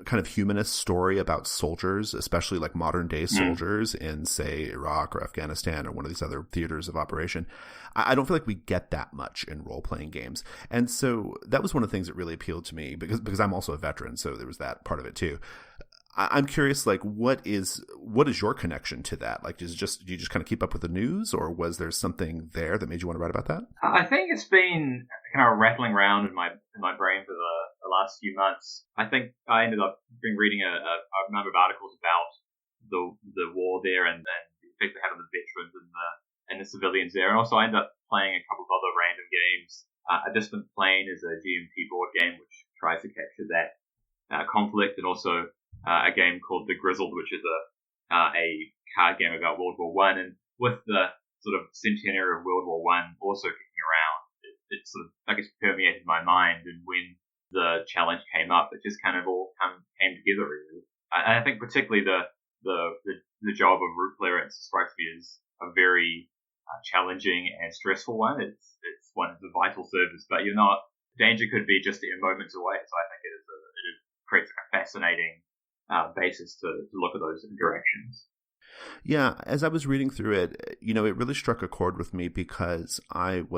kind of humanist story about soldiers, especially like modern day soldiers in, say, Iraq or Afghanistan or one of these other theaters of operation, I don't feel like we get that much in role-playing games. And so that was one of the things that really appealed to me, because I'm also a veteran, so there was that part of it too. I'm curious, like, what is your connection to that? Like, do you just kind of keep up with the news, or was there something there that made you want to write about that? I think it's been kind of rattling around in my brain for the last few months. I think I ended up reading a number of articles about the war there and the effect it had on the veterans and the civilians there. And also I ended up playing a couple of other random games. A Distant Plane is a GMT board game which tries to capture that conflict, and also a game called The Grizzled, which is a card game about World War I. And with the sort of centenary of World War I also kicking around, it sort of, I guess, permeated my mind. And when the challenge came up, it just kind of all came together, really. I think particularly the job of Route Clearance strikes me as a very challenging and stressful one. It's one of the vital service, but danger could be just moments away. So I think it creates a fascinating basis to look at those interactions. Yeah, as I was reading through it, it really struck a chord with me, because I'm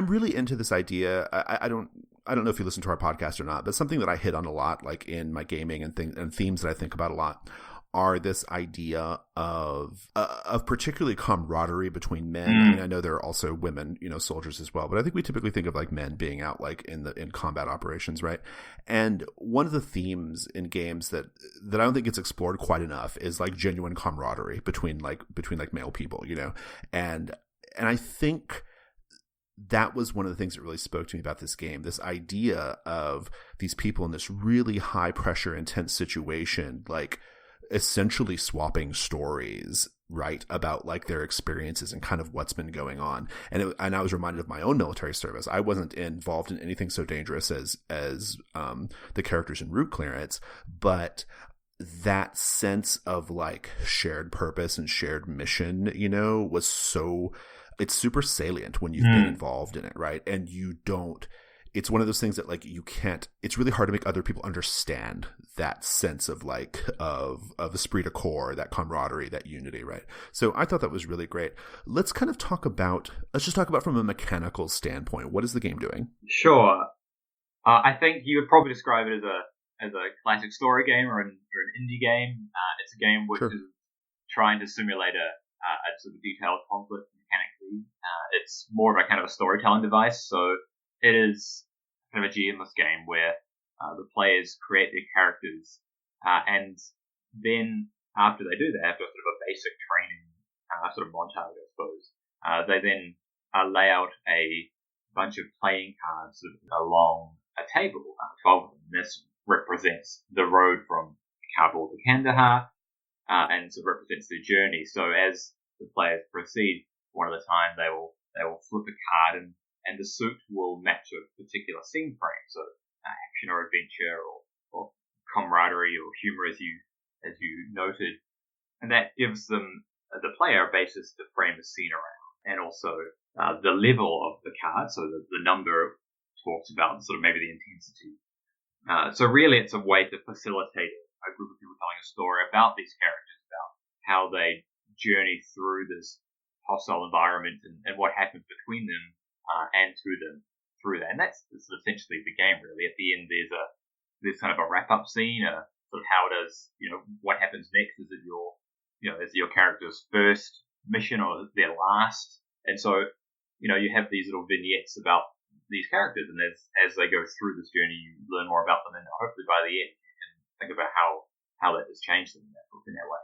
really into this idea. I don't know if you listen to our podcast or not, but something that I hit on a lot, like in my gaming and themes that I think about a lot, are this idea of particularly camaraderie between men. I mean, I know there are also women, soldiers as well, but I think we typically think of like men being out like in combat operations, right? And one of the themes in games that I don't think gets explored quite enough is like genuine camaraderie between male people, and I think that was one of the things that really spoke to me about this game. This idea of these people in this really high pressure, intense situation, like essentially swapping stories, right, about like their experiences and kind of what's been going on. And I was reminded of my own military service. I wasn't involved in anything so dangerous as the characters in Route Clearance, but that sense of like shared purpose and shared mission, you know, was so, it's super salient when you've been involved in it, right? And it's one of those things that like you can't, it's really hard to make other people understand that sense of like, of esprit de corps, that camaraderie, that unity, right? So I thought that was really great. Let's just talk about from a mechanical standpoint. What is the game doing? Sure. I think you would probably describe it as a classic story game or an indie game. It's a game which is trying to simulate a sort of detailed conflict mechanically. It's more of a kind of a storytelling device, so it is kind of a GM-less game where the players create their characters, and then after they do that, after sort of a basic training sort of montage, I suppose, they then lay out a bunch of playing cards sort of along a table, 12 of them. This represents the road from Kabul to Kandahar, and sort of represents their journey. So as the players proceed, one at a time, they will flip a card, and the suit will match a particular scene frame, so action or adventure or camaraderie or humor, as you noted, and that gives them the player a basis to frame a scene around, and also the level of the card, so the number talks about sort of maybe the intensity. So really, it's a way to facilitate a group of people telling a story about these characters, about how they journey through this hostile environment and what happens between them and to them through that. And that's essentially the game, really. At the end, there's kind of a wrap-up scene, sort of how does, what happens next? Is it is your character's first mission or their last? And so, you have these little vignettes about these characters, and as they go through this journey, you learn more about them, and hopefully by the end, you can think about how that has changed them in that way.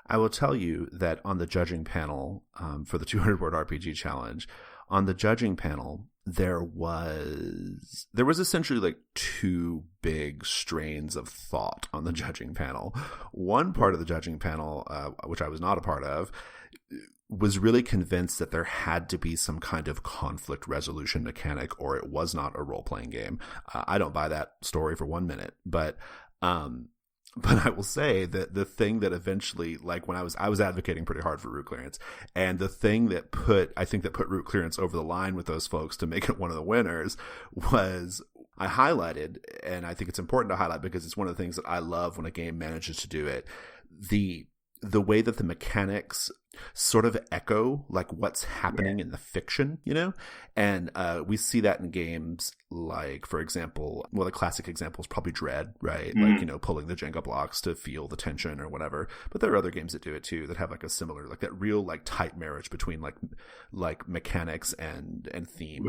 I will tell you that on the judging panel for the 200-word RPG challenge, on the judging panel, there was essentially like two big strains of thought on the judging panel. One part of the judging panel, which I was not a part of, was really convinced that there had to be some kind of conflict resolution mechanic, or it was not a role-playing game. I don't buy that story for 1 minute, but I will say that the thing that eventually, like when I was advocating pretty hard for Route Clearance, and the thing that put Route Clearance over the line with those folks to make it one of the winners was, I highlighted, and I think it's important to highlight because it's one of the things that I love when a game manages to do it, the way that the mechanics sort of echo like what's happening in the fiction, and we see that in games like, for example, the classic example is probably Dread, right? Like, pulling the Jenga blocks to feel the tension or whatever. But there are other games that do it too, that have like a similar, like that real like tight marriage between like mechanics and theme.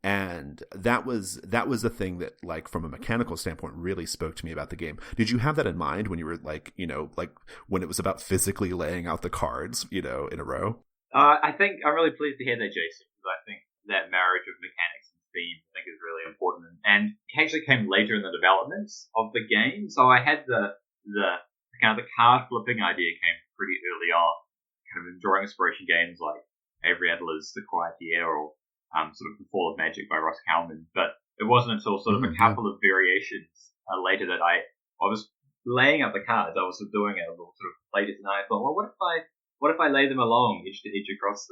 And that was the thing that, like, from a mechanical standpoint, really spoke to me about the game. Did you have that in mind when you were like, like when it was about physically laying out the cards, in a row? I think I'm really pleased to hear that, Jason, because I think that marriage of mechanics and theme, I think, is really important. And it actually came later in the development of the game. So I had the kind of the card flipping idea came pretty early on, kind of drawing inspiration games like Avery Adler's The Quiet Year or sort of The Fall of Magic by Ross Kalman. But it wasn't until sort of a couple of variations later that I was laying out the cards. I was doing a little sort of playtest, and I thought, well, what if I lay them along edge to edge across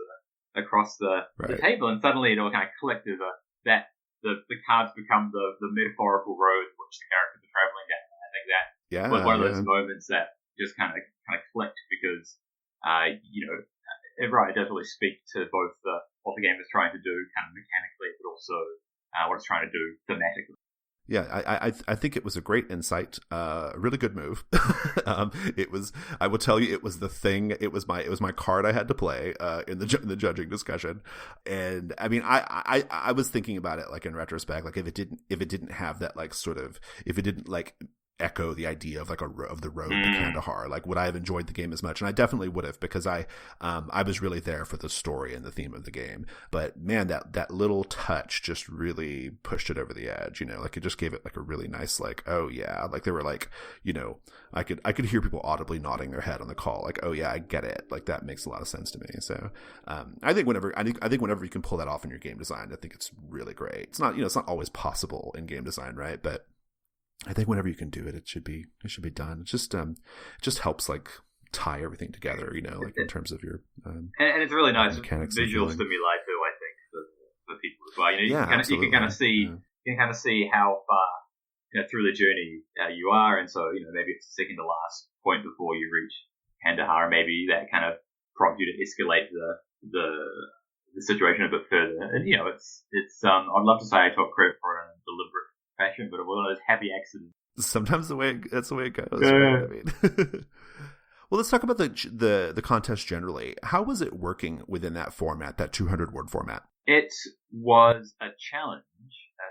the table? And suddenly it all kind of clicked that the cards become the metaphorical road which the characters are traveling down. And I think that was one of those moments that just kind of clicked because it does really speak to both what the game is trying to do kind of mechanically, but also what it's trying to do thematically. Yeah, I think it was a great insight, a really good move. It was, I will tell you, it was the thing. It was my card I had to play in the judging discussion, and I mean, I was thinking about it like in retrospect, like if it didn't have that like sort of, if it didn't like echo the idea of like of the road to Kandahar. Like, would I have enjoyed the game as much? And I definitely would have, because I was really there for the story and the theme of the game. But man, that little touch just really pushed it over the edge. Like it just gave it like a really nice, like, oh yeah, like they were like, I could hear people audibly nodding their head on the call, like, oh yeah, I get it. Like that makes a lot of sense to me. So I think whenever you can pull that off in your game design, I think it's really great. It's not it's not always possible in game design, right? But I think whenever you can do it, it should be done. It just helps like tie everything together, like in terms of your and it's really nice visual stimuli too. I think for people as well. You can kind of see you can kind of see how far through the journey you are, and so maybe it's the second to last point before you reach Kandahar. Maybe that kind of prompts you to escalate the situation a bit further. And it's I'd love to say I took credit for it in a deliberate fashion, but it was one of those happy accidents. Sometimes that's the way it goes. Right? I mean. Well, let's talk about the contest generally. How was it working within that format, that 200-word format? It was a challenge,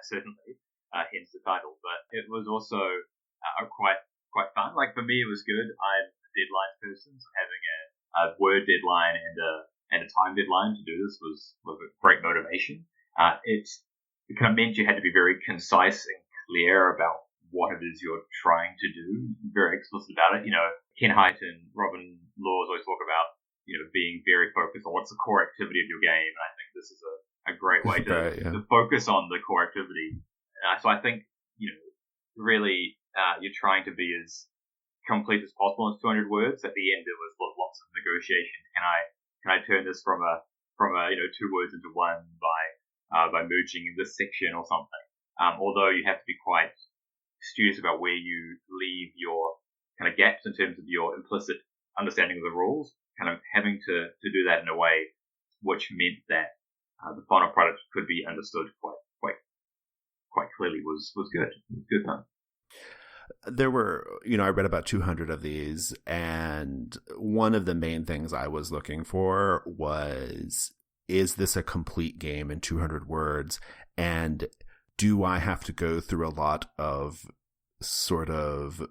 certainly, hence the title, but it was also quite fun. Like for me, it was good. I'm a deadline person, so having a word deadline and a time deadline to do this was a great motivation. It kind of meant you had to be very concise and clear about what it is you're trying to do, very explicit about it. Ken Hite and Robin Laws always talk about, being very focused on what's the core activity of your game. And I think this is a great way to focus on the core activity. So I think, really, you're trying to be as complete as possible in 200 words. At the end, there was lots of negotiation. Can I turn this from a 2 words into one by merging this section or something? Although you have to be quite studious about where you leave your kind of gaps in terms of your implicit understanding of the rules, kind of having to do that in a way which meant that the final product could be understood quite clearly was good. It was good fun. There were, I read about 200 of these, and one of the main things I was looking for was, is this a complete game in 200 words? And do I have to go through a lot of sort of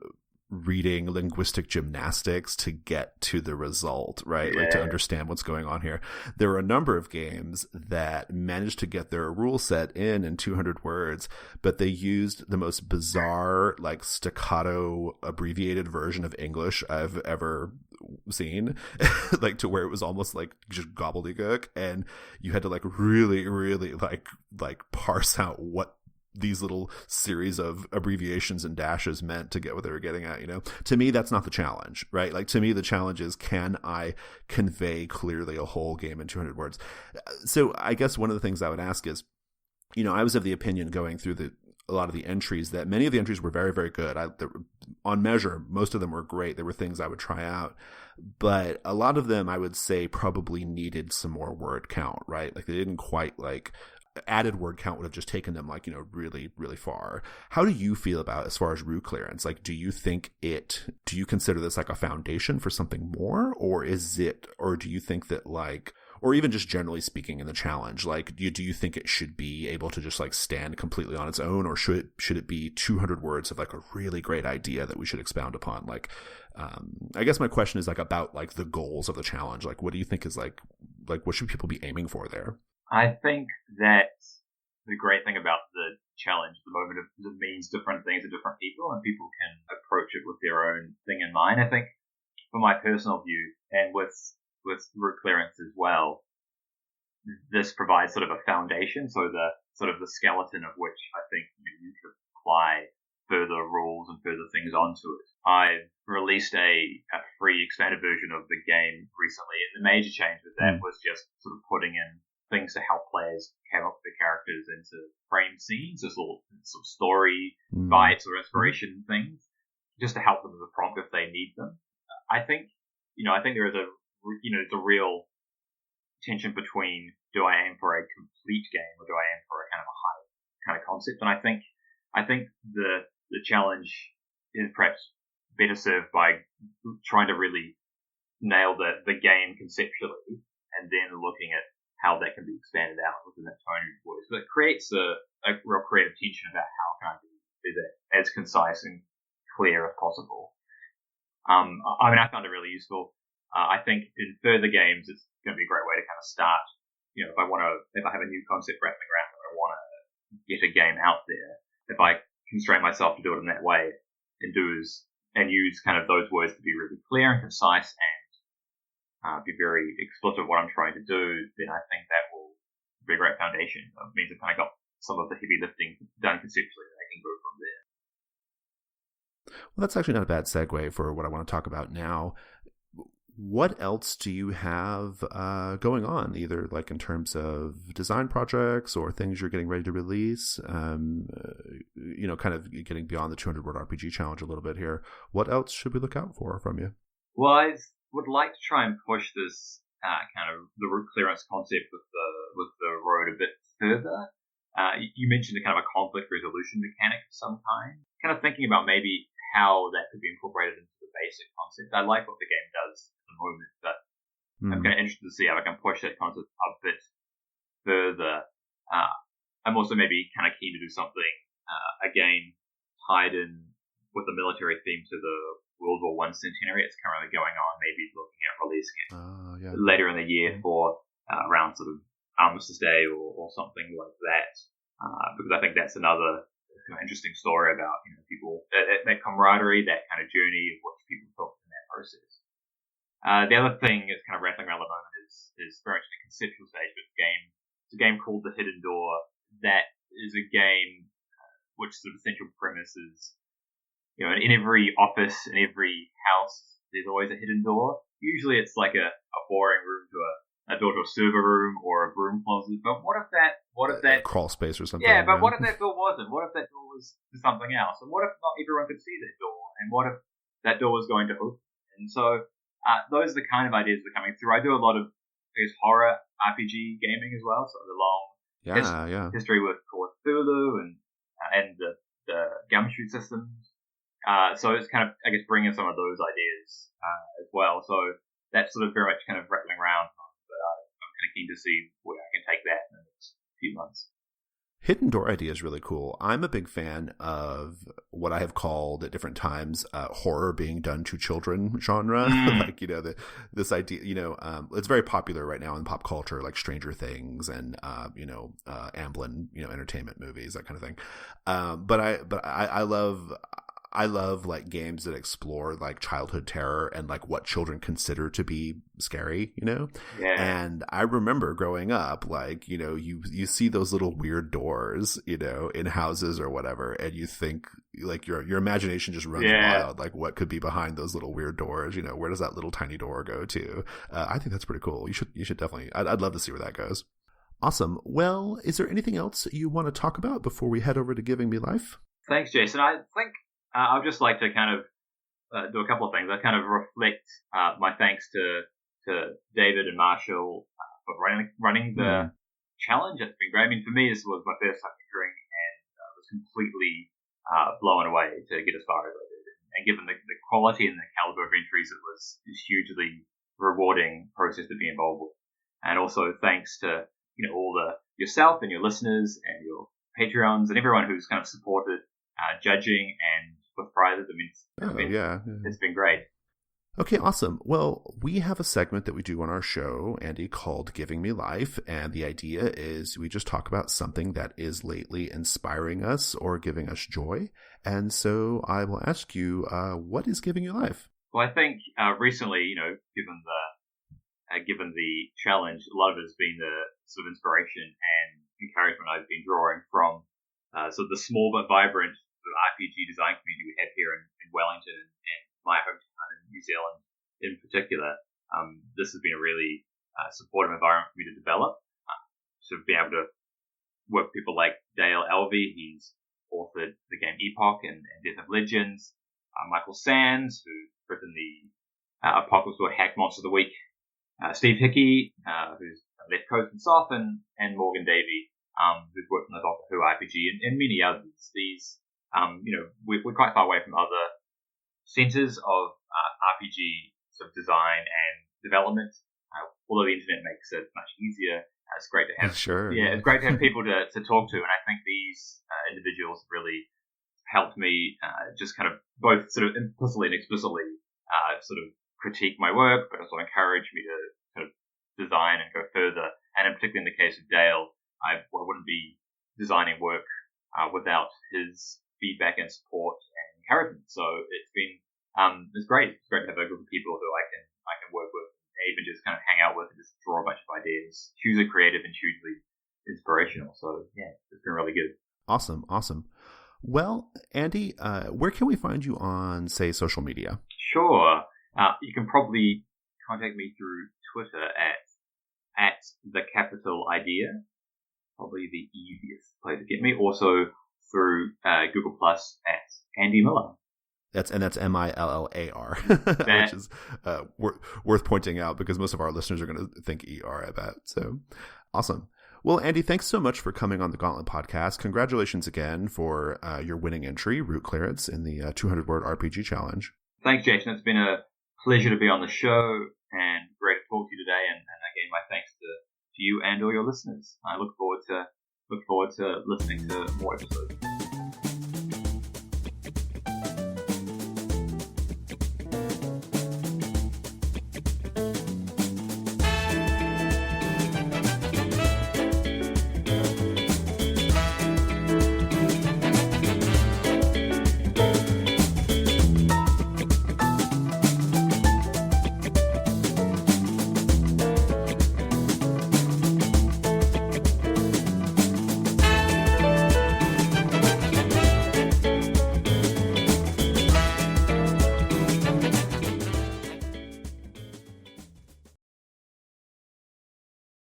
reading linguistic gymnastics to get to the result, right? Yeah. Like to understand what's going on here. There were a number of games that managed to get their rule set in 200 words, but they used the most bizarre, like staccato abbreviated version of English I've ever seen, like to where it was almost like just gobbledygook, and you had to like really, really like parse out what these little series of abbreviations and dashes meant to get what they were getting at. To me, that's not the challenge, right? Like to me, the challenge is, can I convey clearly a whole game in 200 words? So I guess one of the things I would ask is, I was of the opinion going through a lot of the entries that many of the entries were very, very good. On measure, most of them were great. There were things I would try out, but a lot of them I would say probably needed some more word count, right? Like they didn't quite added word count would have just taken them really, really far. How do you feel about as far as route clearance? Like, do you consider this like a foundation for something more, or do you think that or even just generally speaking in the challenge, like do you think it should be able to just like stand completely on its own, or should it be 200 words of like a really great idea that we should expound upon? Like, I guess my question is like about like the goals of the challenge. Like, what do you think is like what should people be aiming for there? I think that the great thing about the challenge at the moment is it means different things to different people, and people can approach it with their own thing in mind. I think, for my personal view, and with route clearance as well, this provides sort of a foundation, so the sort of the skeleton of which I think you could apply further rules and further things onto it. I've released a free expanded version of the game recently, and the major change with that was just sort of putting in things to help players come up with the characters into frame scenes, as little sort of story bites or inspiration things, just to help them with a prompt if they need them. I think there is there's a real tension between, do I aim for a complete game or do I aim for a kind of a high kind of concept? And I think the challenge is perhaps better served by trying to really nail the game conceptually, and then looking at how that can be expanded out within that 200 words. But it creates a real creative tension about how can I do that as concise and clear as possible. I mean, I found it really useful. I think in further games, it's going to be a great way to kind of start. You know, if I have a new concept rattling around, or I want to get a game out there, if I constrain myself to do it in that way and use kind of those words to be really clear and concise and be very explicit of what I'm trying to do, then I think that will be a great foundation. It means I've kind of got some of the heavy lifting done conceptually, and I can go from there. Well, that's actually not a bad segue for what I want to talk about now. What else do you have going on, either like in terms of design projects or things you're getting ready to release? Kind of getting beyond the 200-word RPG challenge a little bit here. What else should we look out for from you? Well, I would like to try and push this kind of the route clearance concept with the road a bit further. You mentioned a kind of a conflict resolution mechanic of some kind. Kind of thinking about maybe how that could be incorporated into the basic concept. I like what the game does at the moment, but I'm kind of interested to see how I can push that concept a bit further. I'm also maybe kind of keen to do something, again, tied in with the military theme to the World War I centenary. It's currently going on, maybe looking at releasing it later in the year for around sort of Armistice Day or something like that. Because I think that's another interesting story about people, that camaraderie, that kind of journey of what people took in that process. The other thing that's kind of rattling around at the moment is very much in the conceptual stage, but it's a game called The Hidden Door. That is a game which sort of essential premise is, in every office, in every house, there's always a hidden door. Usually it's like a boring room to a door to a server room or a broom closet. But what if that crawl space or something? Yeah, but what if that door wasn't? What if that door was something else? And what if not everyone could see that door? And what if that door was going to open? And so those are the kind of ideas that are coming through. I do a lot of horror RPG gaming as well, so the long history with Call of Cthulhu and the Gumshoe systems. So it's kind of, I guess, bringing some of those ideas as well. So that's sort of very much kind of rattling around. But I'm kind of keen to see where I can take that in the next few months. Hidden door idea is really cool. I'm a big fan of what I have called at different times horror being done to children genre. Like, this idea, it's very popular right now in pop culture, like Stranger Things and, Amblin, entertainment movies, that kind of thing. But I love like games that explore like childhood terror and like what children consider to be scary, Yeah. And I remember growing up, like, you see those little weird doors, in houses or whatever, and you think like your imagination just runs wild. Like, what could be behind those little weird doors? Where does that little tiny door go to? I think that's pretty cool. You should definitely. I'd love to see where that goes. Awesome. Well, is there anything else you want to talk about before we head over to Giving Me Life? Thanks, Jason. I think I'd just like to kind of do a couple of things. I kind of reflect my thanks to David and Marshall for running the challenge. It's been great. I mean, for me, this was my first time entering, and I was completely blown away to get as far as I did. And given the quality and the caliber of entries, it was a hugely rewarding process to be involved with. And also thanks to all yourself and your listeners and your Patreons and everyone who's kind of supported judging and with prizes. I mean, it's been great. Okay, awesome. Well, we have a segment that we do on our show, Andy, called Giving Me Life. And the idea is we just talk about something that is lately inspiring us or giving us joy. And so I will ask you, what is giving you life? Well, I think recently, given the challenge, a lot of it has been the sort of inspiration and encouragement I've been drawing from sort of the small but vibrant sort of RPG design community we have here in Wellington and my hometown in New Zealand in particular. This has been a really supportive environment for me to develop. So being able to work with people like Dale Elvey, he's authored the game Epoch and Death of Legends. Michael Sands, who's written the Apocalypse World Hack Monster of the Week. Steve Hickey, who's Left Coast and South, and Morgan Davey, who's worked on the Doctor Who RPG and many others. These, we're quite far away from other centres of RPG sort of design and development. Although the internet makes it much easier, it's great to have. Sure. Yeah, it's great to have people to talk to, and I think these individuals really helped me just kind of both sort of implicitly and explicitly sort of critique my work, but also encourage me to kind of design and go further. And in particular in the case of Dale, I wouldn't be designing work without his feedback and support and encouragement. So it's great. It's great to have a group of people who I can work with, and even just kind of hang out with and just draw a bunch of ideas. Hugely creative and hugely inspirational. So yeah, it's been really good. Awesome. Well, Andy, where can we find you on, say, social media? Sure. You can probably contact me through Twitter at the capital idea. Probably the easiest place to get me. Also through Google Plus at Andy Millar. That's Millar, which is worth pointing out because most of our listeners are going to think ER, I bet. So awesome. Well, Andy, thanks so much for coming on the Gauntlet podcast. Congratulations again for your winning entry, Route Clearance, in the 200-word RPG challenge. Thanks, Jason. It's been a pleasure to be on the show and great to talk to you today. And again, my thanks to you and all your listeners. I look forward to listening to more episodes.